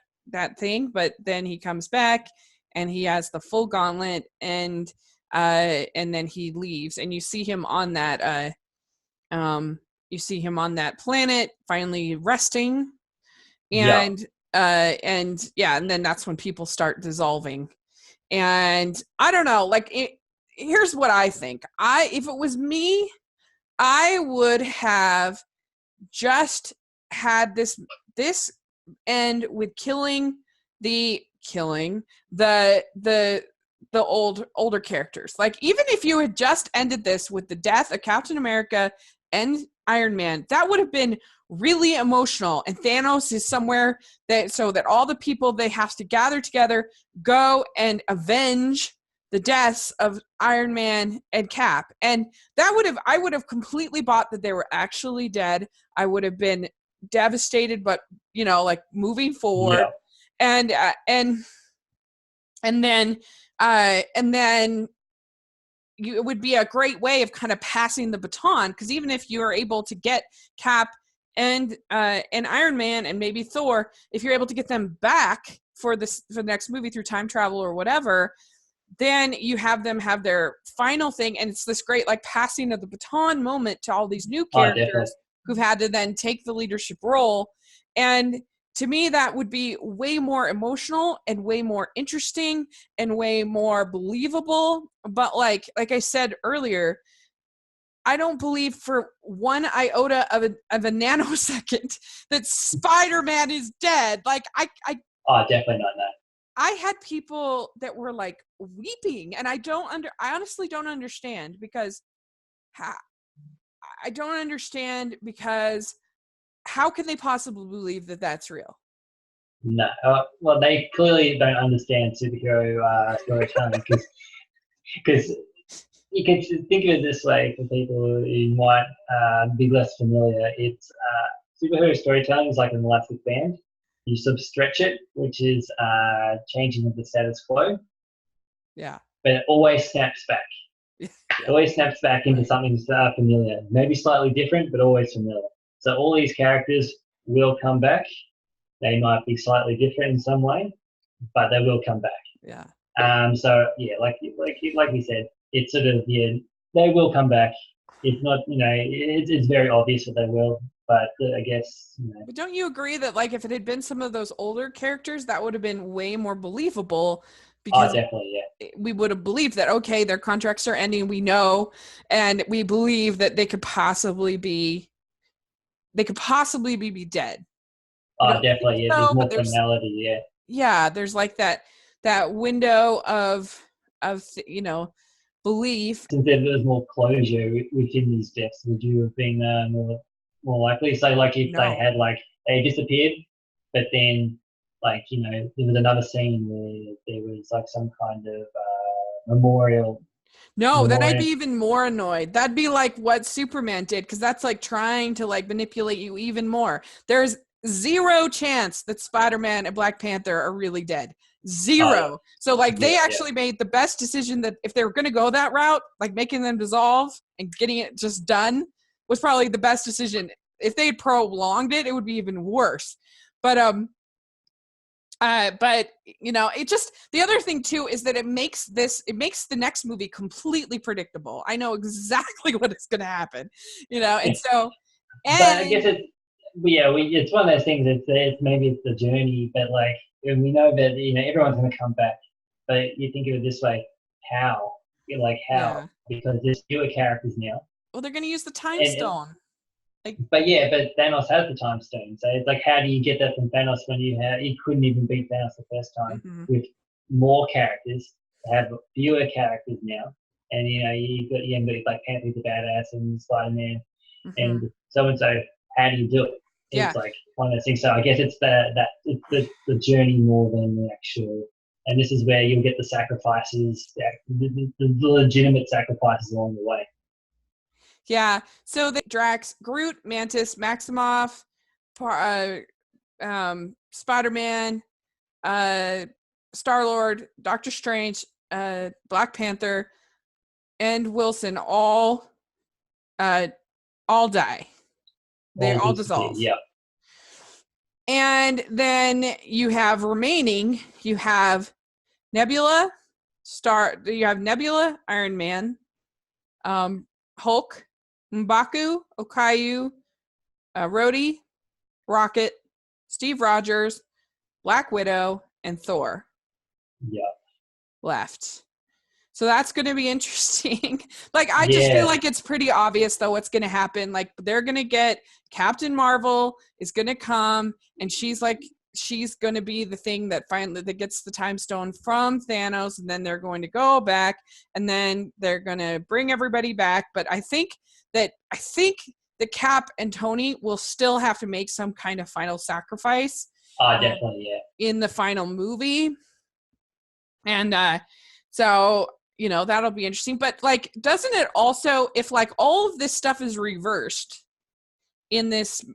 thing, but then he comes back and he has the full gauntlet, and then he leaves, and you see him on that planet finally resting, Yeah, and yeah, and then that's when people start dissolving. And I don't know, like here's what I think. If it was me, I would have just had this end with killing the older characters. Like, even if you had just ended this with the death of Captain America and Iron Man, that would have been really emotional. And Thanos is somewhere so that all the people they have to gather together, go and avenge the deaths of Iron Man and Cap. And I would have completely bought that they were actually dead. I would have been devastated, but like moving forward. yeah, And and then it would be a great way of kind of passing the baton, because even if you're able to get Cap and Iron Man and maybe Thor, if you're able to get them back for the next movie through time travel or whatever, then you have them have their final thing, and it's this great like passing of the baton moment to all these new definitely. characters who've had to then take the leadership role. And to me, that would be way more emotional and way more interesting and way more believable. But like I said earlier, I don't believe for one iota of a nanosecond that Spider-Man is dead. Like Oh, definitely not that. I had people that were like weeping, and I honestly don't understand, because I don't understand, because how can they possibly believe that that's real? No, well, they clearly don't understand superhero storytelling, because you can think of it this way for people who might be less familiar. It's superhero storytelling is like an elastic band. You sort of stretch it, which is changing of the status quo, Yeah. but it always snaps back. Yeah. It always snaps back into Right. something familiar, maybe slightly different, but always familiar. So all these characters will come back. They might be slightly different in some way, but they will come back. Yeah. So yeah, like we said, it's sort of they will come back. It's not it's very obvious that they will, but I guess But don't you agree that like if it had been some of those older characters, that would have been way more believable, Oh, because definitely, yeah. we would have believed that, okay, their contracts are ending, we know, and we believe that they could possibly be be dead. We Oh, don't think definitely, yeah. There's so, but more finality, yeah. there's like that window of belief. Since there's more closure within these deaths, would you have been more likely? So, like, if they No. had they disappeared, but then there was another scene where there was like some kind of memorial, No, You're then more I'd be even more annoyed. That'd be like what Superman did, because that's like trying to like manipulate you even more. There's zero chance that Spider-Man and Black Panther are really dead. Zero. Oh, So like they yeah, actually made the best decision, that if they were going to go that route, like making them dissolve and getting it just done, was probably the best decision. If they had prolonged it, it would be even worse. But you know, it just, the other thing too is that it makes the next movie completely predictable. I know exactly what is going to happen, you know, and so, but I guess and it's it's one of those things. It's maybe it's the journey, but like and we know that everyone's going to come back. But you think of it this way: how? You're like how? yeah, Because there's fewer characters now, well, they're going to use the time and stone. Like, but Thanos has the time stone. So it's like, how do you get that from Thanos when you couldn't even beat Thanos the first time mm-hmm, with more characters? They have fewer characters now, and you got Black Panther the badass and Spider Man mm-hmm. and so and so. How do you do it? Yeah, It's like one of those things. So I guess it's the journey more than the actual. And this is where you'll get the sacrifices, the legitimate sacrifices along the way. yeah. So the Drax, Groot, Mantis, Maximoff, Spider-Man, Star-Lord, Doctor Strange, Black Panther, and Wilson all die. They All all disappear. dissolve. Yeah. And then you have remaining, you have Nebula, Iron Man, Hulk, M'Baku, Okayu, Rhodey, Rocket, Steve Rogers, Black Widow, and Thor Yeah. left. So that's going to be interesting. Like, I just feel Yeah. like it's pretty obvious, though, what's going to happen. Like, they're going to get Captain Marvel is going to come, and she's going to be the thing that finally that gets the time stone from Thanos, and then they're going to go back, and then they're going to bring everybody back. But I think that Cap and Tony will still have to make some kind of final sacrifice. Definitely. Yeah. In the final movie, and so that'll be interesting. But like, doesn't it also, if like all of this stuff is reversed in this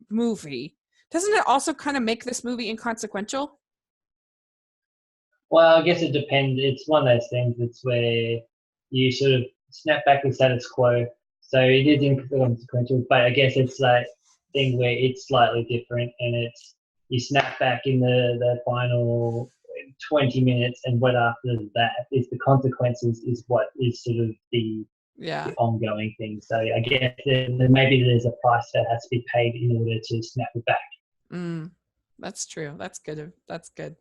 movie, doesn't it also kind of make this movie inconsequential? Well, I guess it depends. It's one of those things. It's where you sort of snap back to status quo. So it is inconsequential, but I guess it's that thing where it's slightly different, and it's you snap back in the final 20 minutes, and what after that is the consequences is what is sort of the ongoing thing. So I guess maybe there's a price that has to be paid in order to snap it back. That's true. That's good. That's good.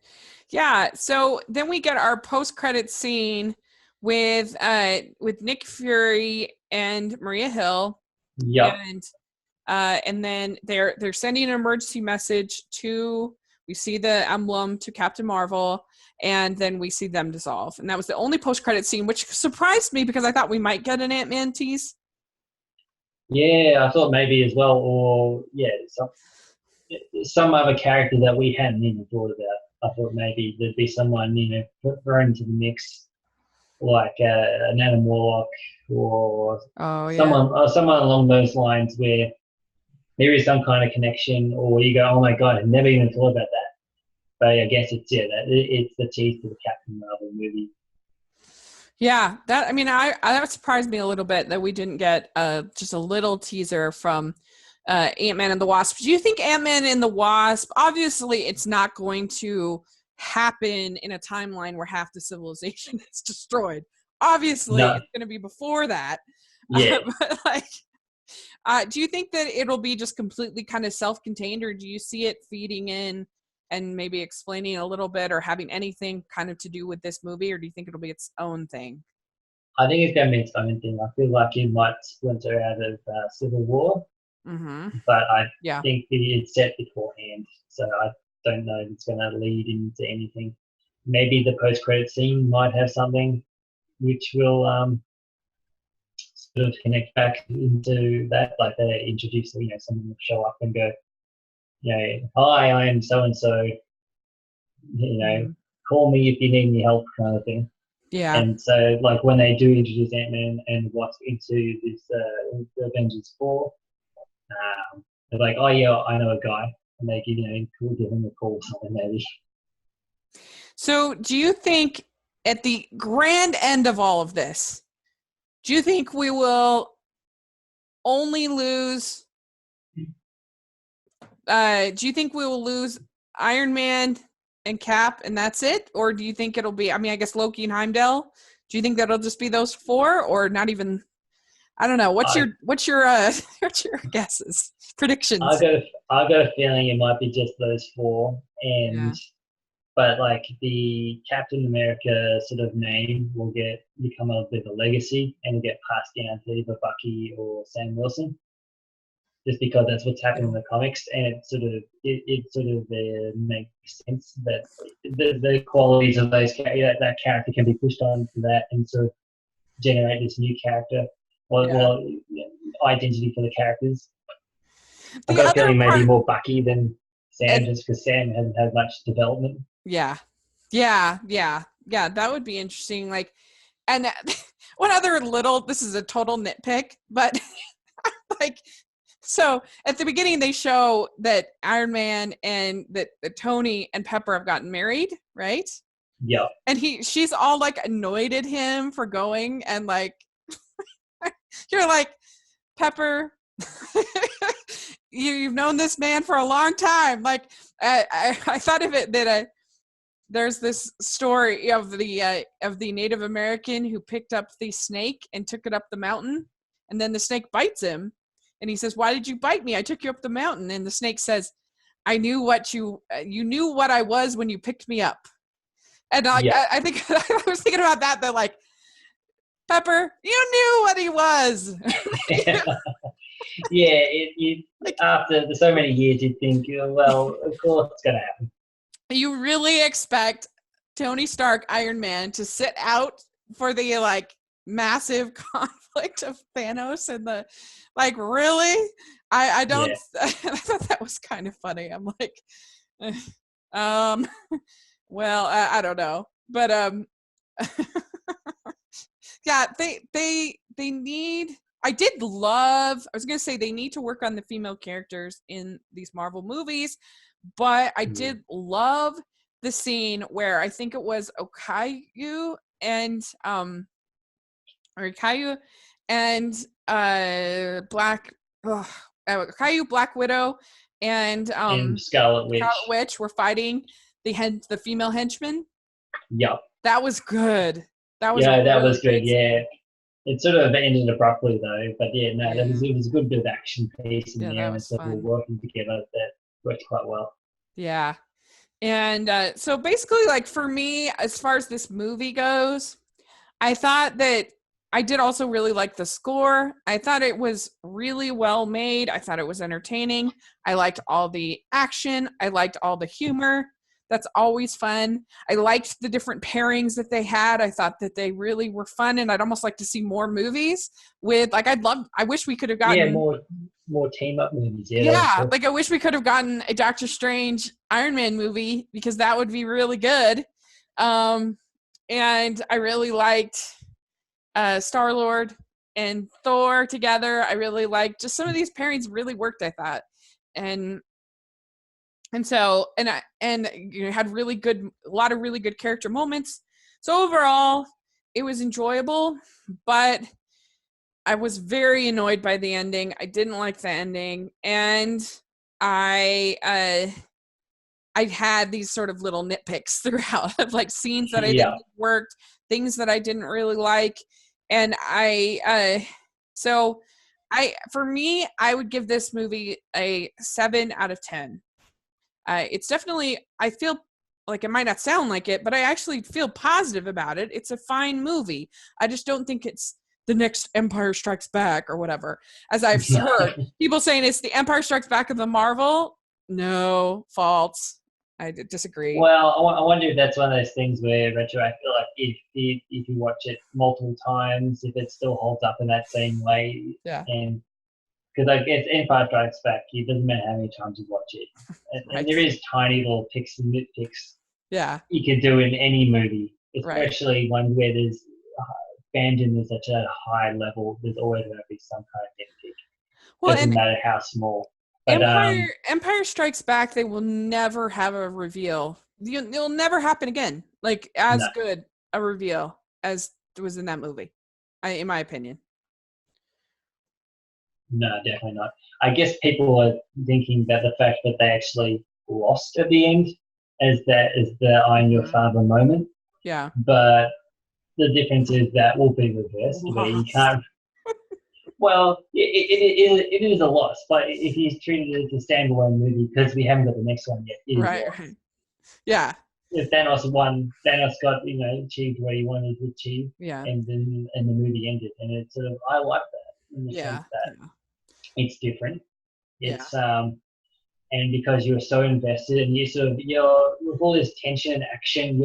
Yeah. So then we get our post-credit scene with Nick Fury and Maria Hill. Yep. And then they're sending an emergency message to. We see the emblem to Captain Marvel, and then we see them dissolve. And that was the only post-credit scene, which surprised me because I thought we might get an Ant-Man tease. Yeah, I thought maybe as well, or some other character that we hadn't even thought about. I thought maybe there'd be someone thrown into the mix, like an Adam Warlock or someone along those lines, where there is some kind of connection, or you go, oh my god, I never even thought about that. But I guess it's the tease to the Captain Marvel movie. Yeah, that surprised me a little bit that we didn't get just a little teaser from Ant-Man and the Wasp. Do you think Ant-Man and the Wasp, obviously it's not going to happen in a timeline where half the civilization is destroyed. Obviously, It's going to be before that. Yeah. But like, do you think that it'll be just completely kind of self-contained, or do you see it feeding in and maybe explaining a little bit or having anything kind of to do with this movie, or do you think it'll be its own thing? I think it's going to be its own thing. I feel like it might splinter out of Civil War, but I think it's set beforehand, so I don't know if it's going to lead into anything. Maybe the post-credit scene might have something which will sort of connect back into that, like they introduce, someone will show up and go, hi, I am so and so. Call me if you need any help, kind of thing. Yeah. And so, like, when they do introduce Ant-Man and Wasp into this Avengers 4, they're like, oh, yeah, I know a guy. And they give, could give him a call or something, maybe. So do you think at the grand end of all of this, do you think we will only lose do you think we will lose Iron Man and Cap and that's it? Or do you think it'll be, I mean, I guess Loki and Heimdall, do you think that'll just be those four or not even, I don't know. What's your what's your guesses, predictions? I got a feeling it might be just those four, but like the Captain America sort of name will become a bit of a legacy and will get passed down to either Bucky or Sam Wilson, just because that's what's happened in the comics, and it sort of makes sense that the qualities of that character can be pushed on to that and sort of generate this new character or identity for the characters. I've got a feeling maybe more Bucky than Sam, just because Sam hasn't had much development. Yeah, that would be interesting. Like, and one other this is a total nitpick, but like, so at the beginning they show that Iron Man and that Tony and Pepper have gotten married, right? Yeah. And she's all like annoyed at him for going, and like, you're like, Pepper, you've known this man for a long time. Like, I thought of it that there's this story of the Native American who picked up the snake and took it up the mountain, and then the snake bites him, and he says, "Why did you bite me? I took you up the mountain." And the snake says, "I knew what you knew what I was when you picked me up." And like, I think I was thinking about that. That like, Pepper, you knew what he was. Yeah, after so many years, you'd think, well, of course it's gonna happen. You really expect Tony Stark, Iron Man, to sit out for the like massive conflict of Thanos and the like? Really? I don't. Yeah. I thought that was kind of funny. I'm like, well, I don't know, but yeah, they need. I was going to say they need to work on the female characters in these Marvel movies, but I did love the scene where I think it was Okayu and Okayu, Black Widow, and Scarlet Witch were fighting the female henchman. Yep. That was good. That was good. Yeah. It sort of ended abruptly though, but it was a good bit of action piece in there, and so we're working together that worked quite well. Yeah. And so basically, like, for me, as far as this movie goes, I thought that I did also really like the score. I thought it was really well made. I thought it was entertaining. I liked all the action. I liked all the humor. That's always fun. I liked the different pairings that they had. I thought that they really were fun, and I'd almost like to see more movies with, like, I wish we could have gotten more team up movies. Yeah, like I wish we could have gotten a Doctor Strange Iron Man movie, because that would be really good. And I really liked Star-Lord and Thor together. I really liked just some of these pairings really worked, I thought. And so, I had a lot of really good character moments. So overall, it was enjoyable, but I was very annoyed by the ending. I didn't like the ending, and I had these sort of little nitpicks throughout of like scenes that I didn't think worked, things that I didn't really like, and for me, I would give this movie a 7 out of 10. It's definitely, I feel like it might not sound like it, but I actually feel positive about it. It's a fine movie. I just don't think it's the next Empire Strikes Back or whatever. As I've heard people saying it's the Empire Strikes Back of the Marvel. No, false. I disagree. Well, I wonder if that's one of those things where retro, I feel like if you watch it multiple times, if it still holds up in that same way. Yeah. And because I guess Empire Strikes Back, it doesn't matter how many times you watch it. And there is tiny little picks and nitpicks you could do in any movie Right. especially ones where there's fandom is such a high level. There's always going to be some kind of nitpick. Well, Doesn't and matter how small. But Empire Strikes Back, they will never have a reveal. It'll never happen again. Like as no, good a reveal as was in that movie, in my opinion. no, definitely not. I guess people are thinking that the fact that they actually lost at the end as that is the I'm your father moment. Yeah. But the difference is that will be reversed where you Lost. can't. Well, it is a loss, but if he's treated it as a standalone movie because we haven't got the next one yet, it is Right. lost. Right. Yeah. If Thanos won, Thanos got achieved what he wanted to achieve, Yeah. and then the movie ended, and it's sort of I like that in the sense that it's different. It's and because you're so invested and you're with all this tension and action,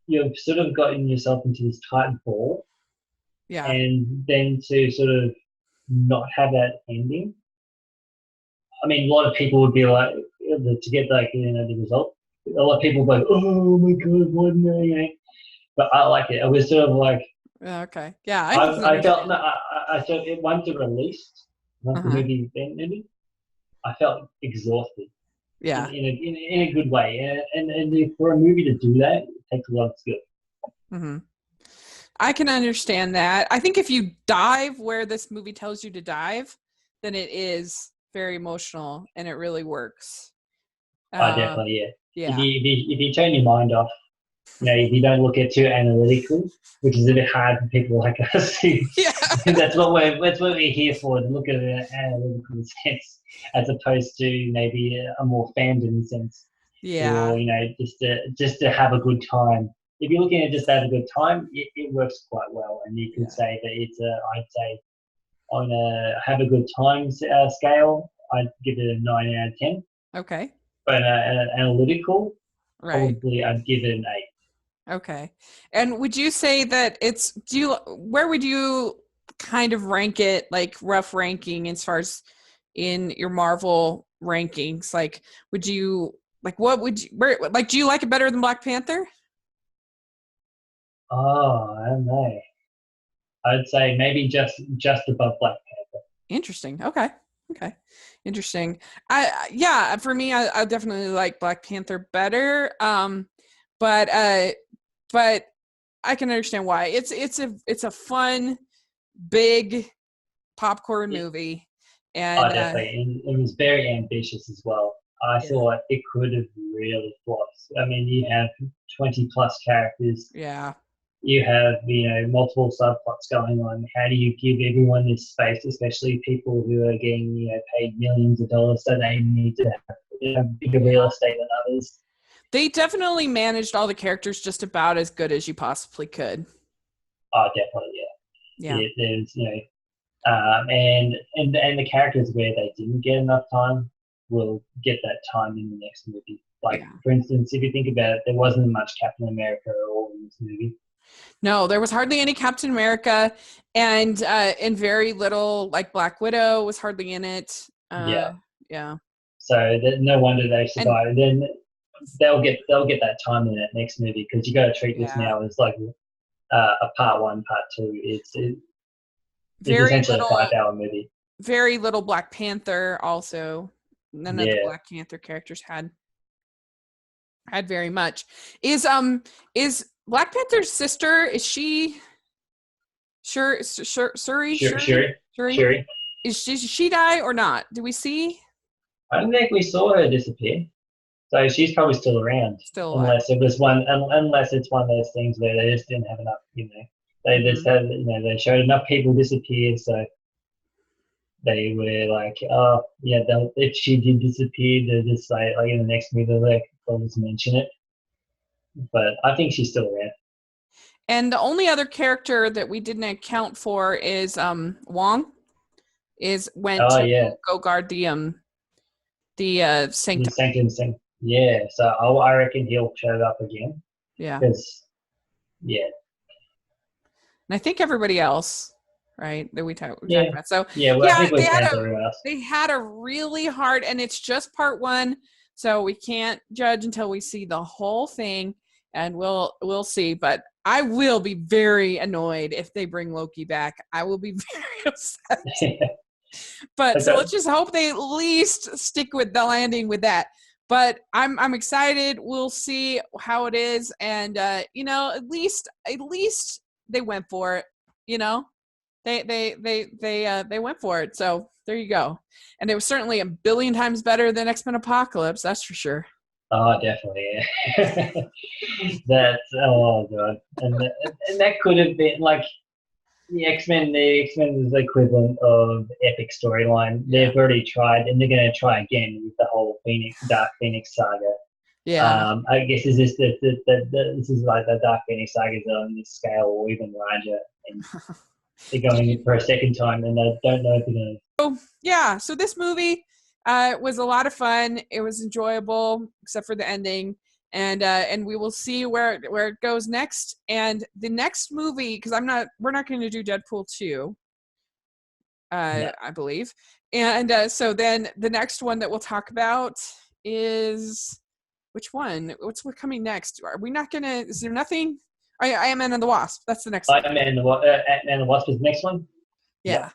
you've sort of gotten yourself into this tight ball, Yeah. and then to sort of not have that ending. I mean, a lot of people would be like to get the result. A lot of people would be like, oh my god, what no, But I like it. It was sort of like Okay. Yeah. I felt no, I felt it once it released, once the movie ended, I felt exhausted. Yeah. In a good way, and for a movie to do that, it takes a lot of skill. Mm-hmm. I can understand that. I think if you dive where this movie tells you to dive, then it is very emotional and it really works. Definitely, yeah. Yeah. If you turn your mind off, if you don't look at too analytical, which is a bit hard for people like us, Yeah. that's what we're here for, to look at it in an analytical sense, as opposed to maybe a more fandom sense, Yeah. or just to have a good time. If you're looking at just have a good time, it works quite well, and you can say that I'd say on a have a good time scale, I'd give it a 9 out of 10. Okay. But an analytical, Right. probably I'd give it an 8. Okay. And would you say that where would you kind of rank it, like rough ranking as far as in your Marvel rankings? Like, do you like do you like it better than Black Panther? Oh, I don't know. I'd say maybe just above Black Panther. Interesting. Okay. Interesting. For me, I definitely like Black Panther better. But I can understand why. It's a fun, big popcorn movie, and Definitely. And it was very ambitious as well. I thought it could have really flopped. I mean, you have 20 plus characters. Yeah. You have, multiple subplots going on. How do you give everyone this space, especially people who are getting, paid millions of dollars, so they need to have bigger real estate than others? They definitely managed all the characters just about as good as you possibly could. Oh, definitely, yeah. There's, and the characters where they didn't get enough time will get that time in the next movie. Like, for instance, if you think about it, there wasn't much Captain America at all in this movie. No, there was hardly any Captain America, and very little like Black Widow was hardly in it. Yeah. So no wonder they survived. And then they'll get that time in that next movie, because you got to treat this now as like a part 1, part 2. It's essentially a 5-hour movie. Very little Black Panther. Also, none of the Black Panther characters had very much. Is Black Panther's sister, is she Shuri? Is she die or not? Do we see? I don't think we saw her disappear. So she's probably still around. Unless it's one of those things where they just didn't have enough, They just had, they showed enough people disappear, so they were like, oh yeah, if she did disappear, they'll just say like in the next movie they'll just mention it. But I think she's still around. And the only other character that we didn't account for is Wong. Went to go guard the sanctum. The sanctum. Yeah, so I reckon he'll show up again. Yeah. Because and I think everybody else, right, that we talked about. So I think everyone else. They had a really hard, and it's just part 1, so we can't judge until we see the whole thing. and we'll see. But I will be very annoyed if they bring Loki back. I will be very upset. But so let's just hope they at least stick with the landing with that. But I'm excited. We'll see how it is, and at least they went for it. They went for it. So there you go. And it was certainly a billion times better than X-Men Apocalypse. That's for sure. Oh, definitely. Yeah. That's god, and that could have been like the X-Men. The X-Men is the equivalent of epic storyline. They've already tried, and they're going to try again with the whole Dark Phoenix saga. Yeah. I guess this is this is like the Dark Phoenix saga is on this scale or even larger, and they're going in for a second time, and they don't know if they're going to. So yeah, so this movie was a lot of fun. It was enjoyable, except for the ending. And we will see where it goes next. And the next movie, because we're not going to do Deadpool 2, I believe. And so then the next one that we'll talk about is which one? What's coming next? Are we not going to? Is there nothing? Ant-Man and the Wasp. That's the next one. Ant-Man and the Wasp is the next one. Yeah.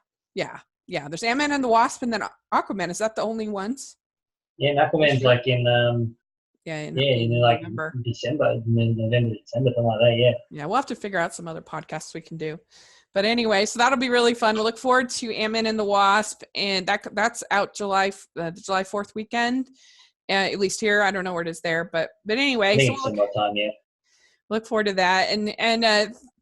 There's Ant-Man and the Wasp, and then Aquaman. Is that the only ones? Yeah, and Aquaman's like in in like November, December, something like that. Yeah. Yeah, we'll have to figure out some other podcasts we can do. But anyway, so that'll be really fun. We'll look forward to Ant-Man and the Wasp, and that's out July 4th weekend. At least here, I don't know where it is there, but anyway, I think it's similar time. Yeah. Look forward to that, and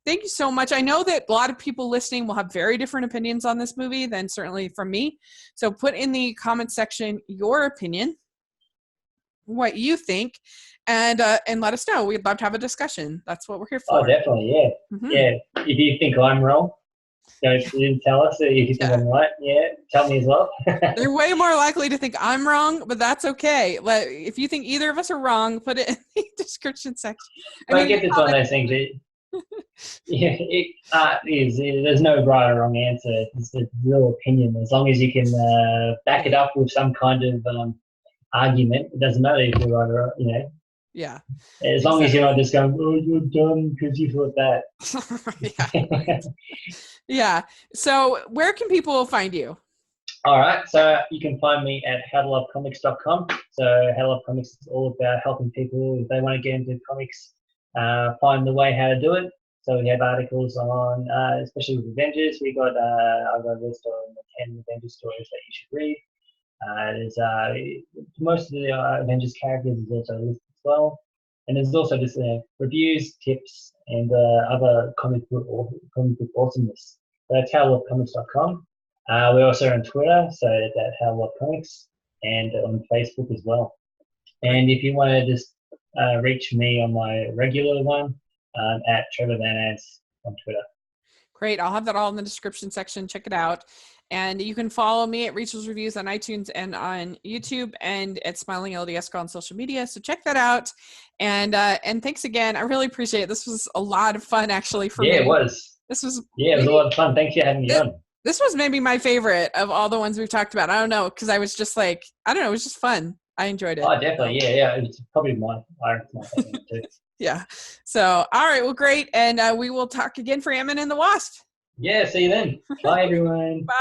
thank you so much. I know that a lot of people listening will have very different opinions on this movie than certainly from me. So put in the comment section your opinion, what you think, and let us know. We'd love to have a discussion. That's what we're here for. Oh, definitely, yeah. Mm-hmm. Yeah. If you think I'm wrong, tell us. If you think I'm right, tell me as well. They're way more likely to think I'm wrong, but that's okay. If you think either of us are wrong, put it in the description section. I get this one of those things. There's no right or wrong answer. It's a real opinion. As long as you can back it up with some kind of argument, it doesn't matter if you're right or wrong, Yeah. As long as you're not just going, oh, you're dumb because you thought that. Yeah. So where can people find you? All right. So you can find me at howtolovecomics.com. So How to Love Comics is all about helping people if they want to get into comics, find the way how to do it. So we have articles on, especially with Avengers. I've got a list on the 10 Avengers stories that you should read. There's most of the Avengers characters is also listed as well, and there's also just reviews, tips, and other comic book awesomeness. So that's howlovecomics.com. We're also on Twitter, so that's howlovecomics, and on Facebook as well. And if you want to just reach me on my regular one, at Trevor Van As on Twitter. Great. I'll have that all in the description section. Check it out. And you can follow me at Rachel's Reviews on iTunes and on YouTube, and at Smiling LDS on social media. So check that out. And thanks again. I really appreciate it. This was a lot of fun, actually, for me. Yeah, it was. It was a lot of fun. Thanks for having me on. This was maybe my favorite of all the ones we've talked about. I don't know, because I was just like, I don't know, it was just fun. I enjoyed it. Oh, definitely. Yeah. It was probably my favorite too. Yeah. So, all right. Well, great. And we will talk again for Ant-Man and the Wasp. Yeah. See you then. Bye, everyone. Bye.